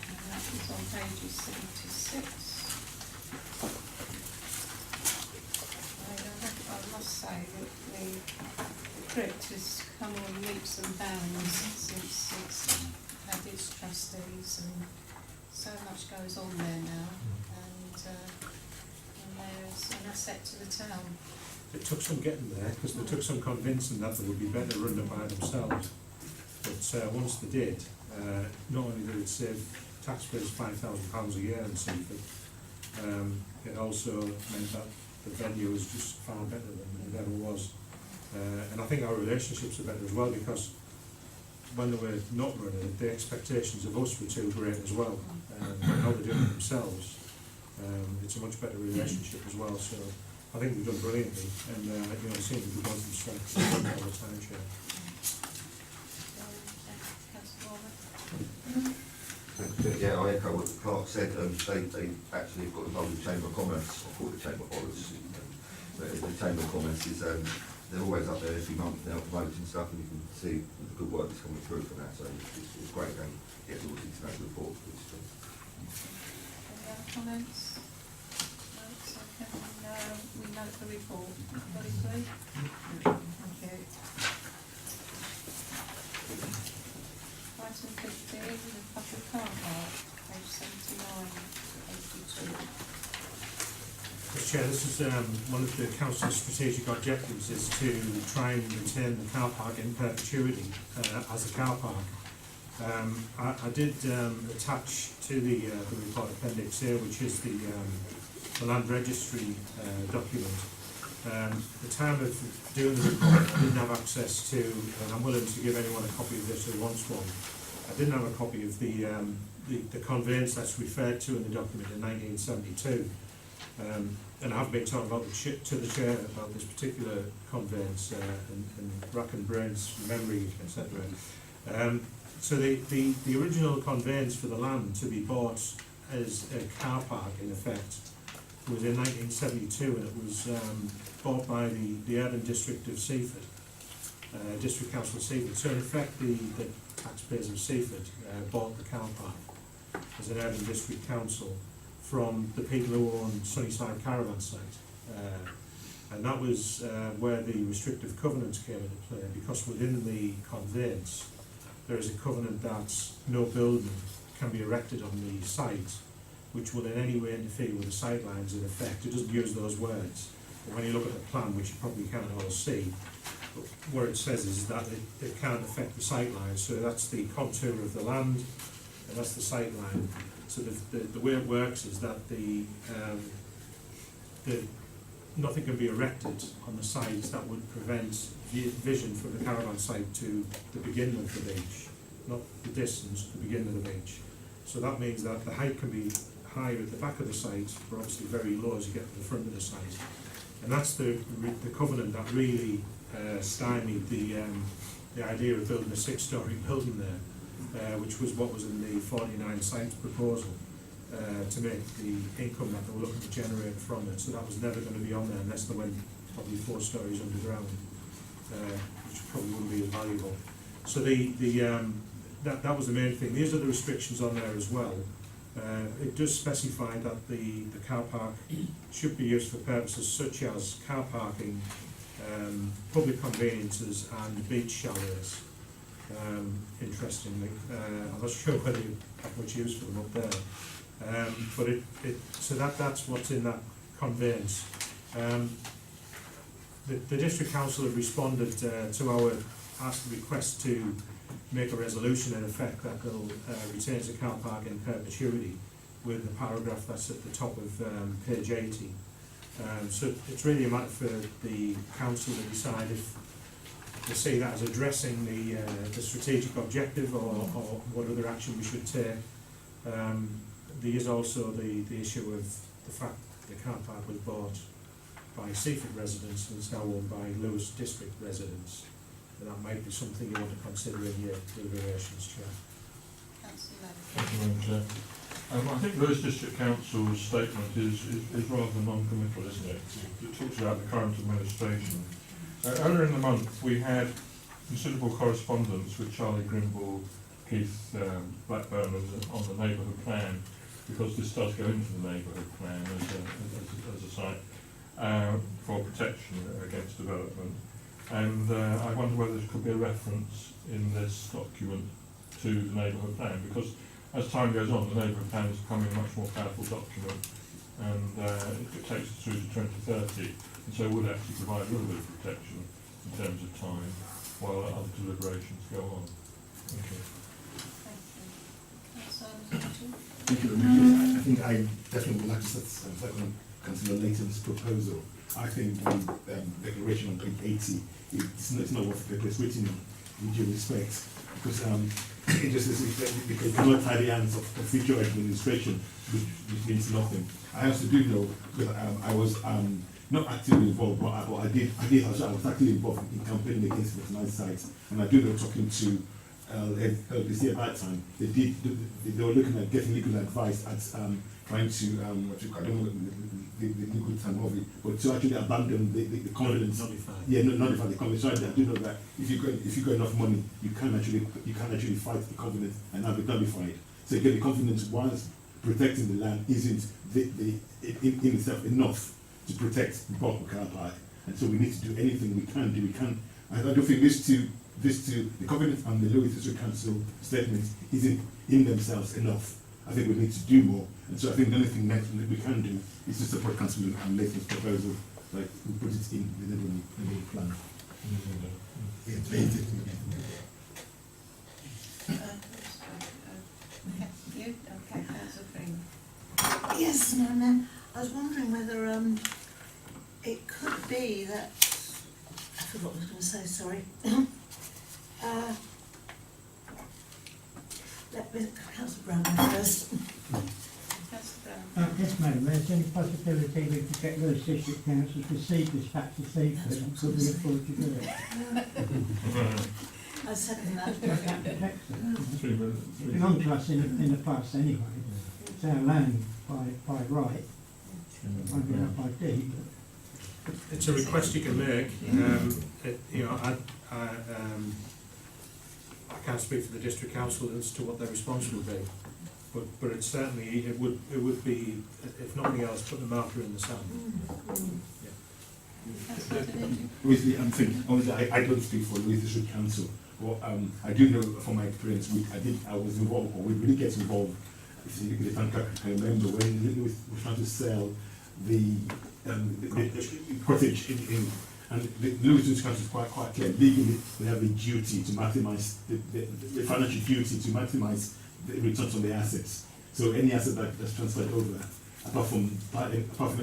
And that is on pages 76. I must say that the crypt has come on leaps and bounds since it's had its trustees, and so much goes on there now, and there's an asset to the town. It took some getting there, because they took some convincing that they would be better run by themselves. But once they did, not only did it save taxpayers £5,000 a year in Seaford, it also meant that the venue was just far better than it ever was. And I think our relationships are better as well, because when they were not running it, the expectations of us were too great as well. Now they're doing it themselves. It's a much better relationship as well. So I think we've done brilliantly, and you know, it seems we've gone from strength to strength all the time, Chair. Yeah, I echo what the clerk said. They actually got involved with the Chamber of Commerce, or the Chamber of Commerce, but the Chamber of Commerce is, they're always up there every month now promoting stuff, and you can see the good work that's coming through from that, so it's great going to get all these international reports, which is good. Any other comments? No, so can we note the report? Everybody please? Thank you. Item 15, the public car park, page 79 to 82. Mr. Chair, this is one of the council's strategic objectives, is to try and retain the car park in perpetuity as a car park. I did attach to the report appendix here, which is the land registry document. At the time of doing the report, I didn't have access to, and I'm willing to give anyone a copy of this who wants one. I didn't have a copy of the conveyance that's referred to in the document in 1972. And I've been talking about to the chair about this particular conveyance and racking brains, memory, etc. So the original conveyance for the land to be bought as a car park, in effect, was in 1972, and it was bought by the Urban District of Seaford, District Council of Seaford. So in effect, the taxpayers of Seaford bought the car park as an Urban District Council from the people who own Sunnyside Caravan Site. And that was where the restrictive covenants came into play, because within the conveyance there is a covenant that no building can be erected on the site which will in any way interfere with the sightlines in effect. It doesn't use those words, but when you look at the plan, which you probably can't all see, what it says is that it can't affect the sightlines. So that's the contour of the land, and that's the sightline. So the way it works is that nothing can be erected on the sites that would prevent vision from the caravan site to the beginning of the beach, not the distance to the beginning of the beach. So that means that the height can be higher at the back of the site, but obviously very low as you get to the front of the site. And that's the covenant that really stymied the idea of building a 6-storey building there, which was what was in the 49 site proposal to make the income that they were looking to generate from it. So that was never going to be on there unless they went probably 4 stories underground, which probably wouldn't be as valuable. So that was the main thing. These are the restrictions on there as well. It does specify that the car park should be used for purposes such as car parking, public conveniences and beach chalets. Interestingly, I'm not sure whether you have much use for them up there, but so that's what's in that conveyance. The district council have responded to our request to make a resolution in effect that will retain the car park in perpetuity, with the paragraph that's at the top of page 80. So it's really a matter for the council to decide if they see that as addressing the strategic objective, or what other action we should take. There is also the issue of the fact that the car park was bought by Seaford residents and is now owned by Lewis District residents. And that might be something you want to consider in your deliberations, Chair. Thank you, Madam Chair. I think Lewis District Council's statement is rather non-committal, isn't it? It talks about the current administration. Earlier in the month we had considerable correspondence with Charlie Grimble, Keith Blackburn on the neighbourhood plan, because this does go into the neighbourhood plan as a site for protection against development. And I wonder whether there could be a reference in this document to the neighbourhood plan, because as time goes on, the neighbourhood plan is becoming a much more powerful document, and it takes us through to 2030, and so it would actually provide a little bit of protection in terms of time while other deliberations go on. Thank you. Thank you very much. I think I definitely would like to second Councillor Layton's proposal. I think the declaration on page 80 it's not worth the paper it's written in due respect, because it just says it cannot tie the hands of future administration, which means nothing. I also do know that I was not actively involved, but I was actively involved in campaigning against veterinary sites, and I do know, talking to LBC at that time, they were looking at getting legal advice at trying to what you call, I don't know the legal term of it, but to actually abandon the confidence. Notify the confidence. So I do know that if you got enough money, you can actually fight the confidence and have it nullified. So again, the confidence, whilst protecting the land, isn't in itself enough to protect the bulk of car park. And so we need to do anything we can do. I don't think this to the Covenant and the Lower District Council statements isn't in themselves enough. I think we need to do more. And so I think the only thing next that we can do is to support Councillor Latham's proposal, like we put it in the neighbourhood plan. You? Okay, Councillor Freeman. Yes, Madam, I was wondering whether it could be that, I forgot what I was going to say, sorry. Let me, Councillor Brown first. Councillor Brown. Yes, Madam, there's any possibility we could get Lewis District Council to cede this back to Seaford, and could we afford to do it? I second that. It's belonged to us in the past anyway. It's our land by right, might be out by deed. It's a request you can make. I can't speak for the district council as to what their response would be, but it certainly it would be, if nothing else, put the marker in the sand. Obviously, I'm thinking, obviously, I don't speak for the District Council. Well, I do know from my experience, I was involved, or we really get involved. If I remember when we were trying to sell the cottage and the Lewis District Council is quite clear. Legally, we have a duty to maximise the financial duty to maximise the returns on the assets. So any asset that's transferred over, apart from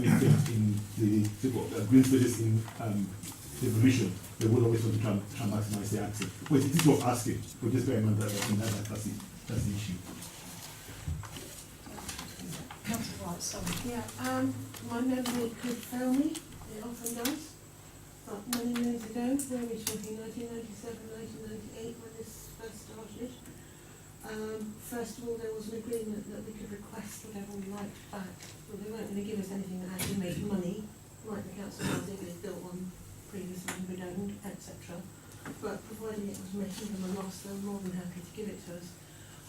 anything in the green spaces in the provision, they will always want to try and maximise the asset. But it is worth asking, but just bear in mind that's the issue. Councillor White, sorry. Yeah, my memory could fail me, it often does. But many years ago, where are we talking, 1997, 1998, when this first started, first of all, there was an agreement that we could request whatever we liked back. Well, they weren't going to give us anything that actually made money, like the council was, they built one previously and we'd owned, etc. But providing it was making them a loss, they were more than happy to give it to us.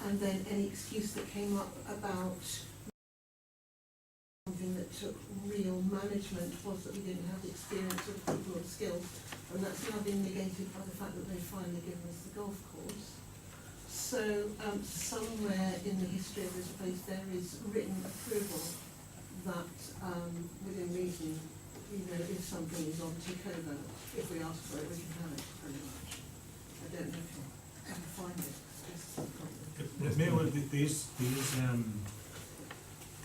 And then any excuse that came up about something that took real management was that we didn't have the experience or the people or the skills, and that's now been negated by the fact that they've finally given us the golf course. So somewhere in the history of this place there is written approval that within reason, if something is on takeover, if we ask for it, we can have it pretty much. I don't know if you can find it.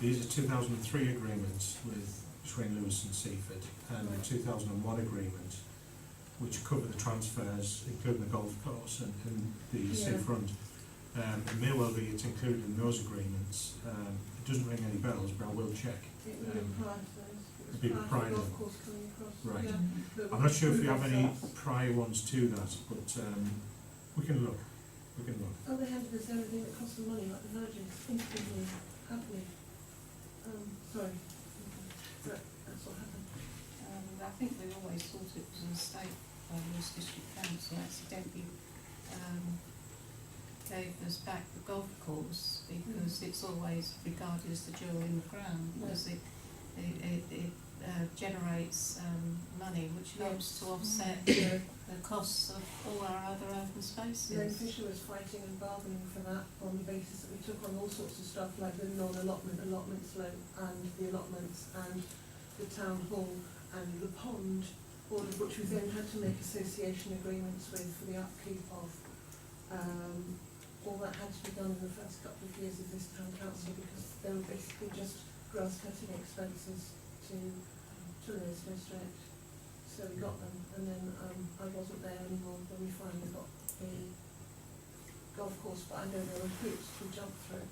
These are 2003 agreements between Lewis and Seaford, and the 2001 agreement, which cover the transfers, including the golf course and the seafront. It may well be it's included in those agreements. It doesn't ring any bells, but I will check. It would be prior to those. It'd be prior to golf course coming across. Right. Yeah. I'm not sure if we have any prior ones to that, but we can look. Oh, they handed us everything that cost them money, like the Virgin, instantly, happily. Sorry. But that's what happened. I think we always thought it was a mistake by Lewis District Council accidentally gave us back the golf course because it's always regarded as the jewel in the crown because it generates money which helps to offset the costs of all our other open spaces. Then Fisher was fighting and bargaining for that on the basis that we took on all sorts of stuff like the non-allotment allotments loan and the allotments and the town hall and the pond, all of which we then had to make association agreements with for the upkeep of. All that had to be done in the first couple of years of this town council because they were basically just grass cutting expenses to Lewis District. So we got them, and then I wasn't there anymore when we finally got the golf course, but I know there were hoops to jump through.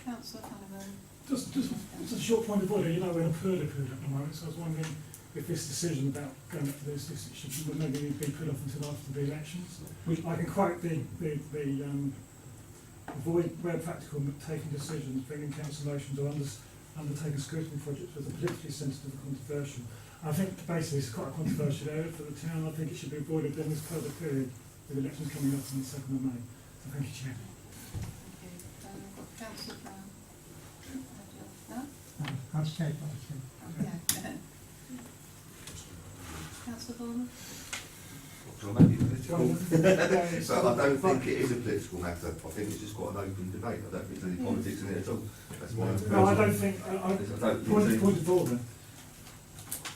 Councillor Canavan. Just a short point of order, we're in a period at the moment, so I was wondering, if this decision about going up to this should maybe be put off until after the elections. I can quote the avoid where practical taking decisions, bringing council motions or undertaking scrutiny projects with a politically sensitive and controversial. I think basically it's quite a controversial area for the town. I think it should be avoided in this further period with elections coming up on the 2nd of May. So thank you, Chair. Thank you. We've got Councillor Brown. No? I've said what I said. Okay. Councillor Vaughan? So I make it political. So I don't think it is a political matter. I think it's just quite an open debate. I don't think there's any politics in it at all. That's why. No, I don't think. Point of order.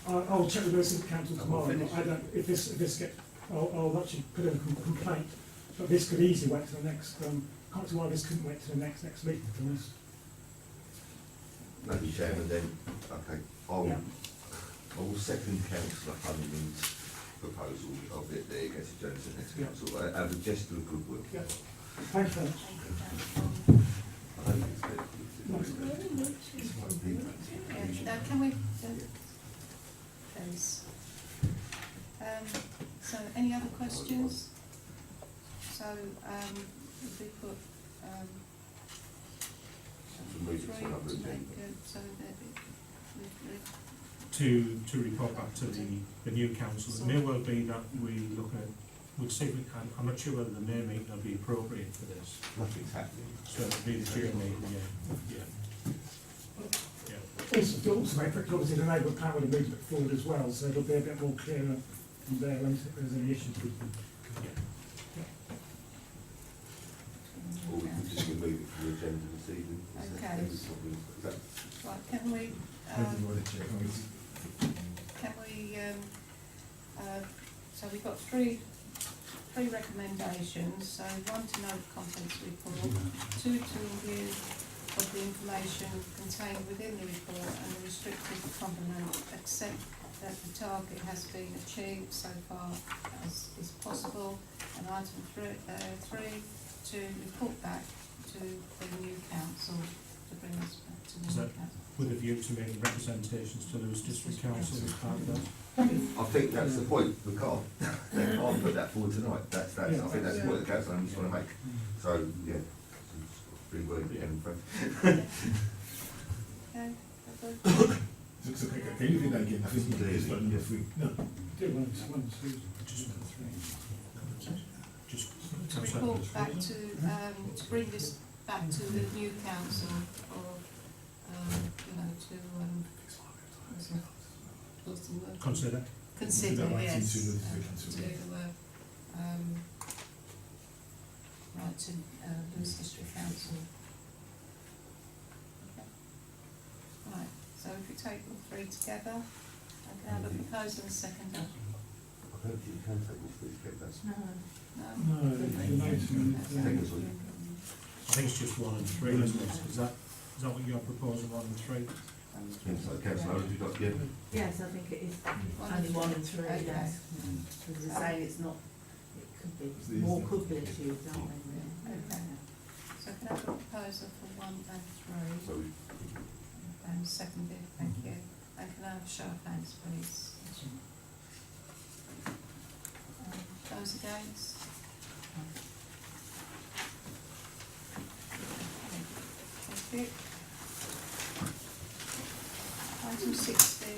I'll check with the City Council tomorrow. I don't. If this gets, I'll actually put in a complaint. But this could easily wait till the next. Can't see why this couldn't wait till the next meeting. To be honest. Madam Chairman, then okay. I will second Councillor Cunningham's proposal of it that it gets adjourned to the next council. I have a gesture of goodwill. Yeah. Thank you very much. I don't think it's political. Now, can we, please? So, any other questions? So, if we put, move it to three another to agenda. make it so that To report back to the new council, it may well be that we look at, we'll see if we can, I'm not sure whether the May meeting will be appropriate for this. Nothing's happening. So it'll be the June meeting, yeah. Also, obviously, the Labour Power would move it forward as well, so it'll be a bit more clearer from there when there's any issues with them. Or we could just remove it from the agenda this evening. Okay. Right, can we, so we've got three recommendations. So one, to note the contents report, two, to review of the information contained within the report and the restricted covenant, accept that the target has been achieved so far as is possible, and item three, to report back to the new council, to bring us back to the Is new that council. with a view to making representations to Lewis District Council as part of that? I think that's the point. We can't put that forward tonight. I think that's the point the council just want to make. So yeah, bring word again, friend. Okay, So can you do that again? I think it's not enough. No. Do one, two, Just to report back to bring this back to the new council, or what's the word? consider. Consider, yes, to write to Lewis District Council. Okay. Right, so if we take all three together, I can have a proposal and a seconder. I don't think you can take all three together. I think it's just 1 and 3, isn't it? Is that what you're proposing, 1 and 3? So councillor, have you got Yes, I think it is only 1 and 3, Okay. yes. As I say, it's not, it could be, more could be achieved, aren't they? Okay. So can I have a proposal for 1 and 3? So And seconded, thank you. And can I have a show of hands, please? Those against? Thank you. Item 16,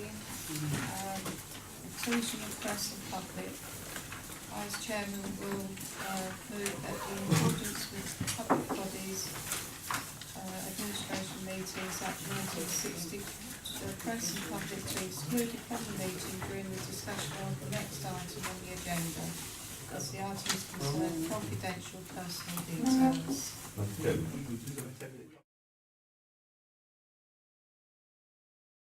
inclusion of press and public. I, as chairman, will move that in accordance with public bodies administration meetings at 1960, the press and public to exclude from the meeting during the discussion of the next item on the agenda, as the items concern confidential personal details.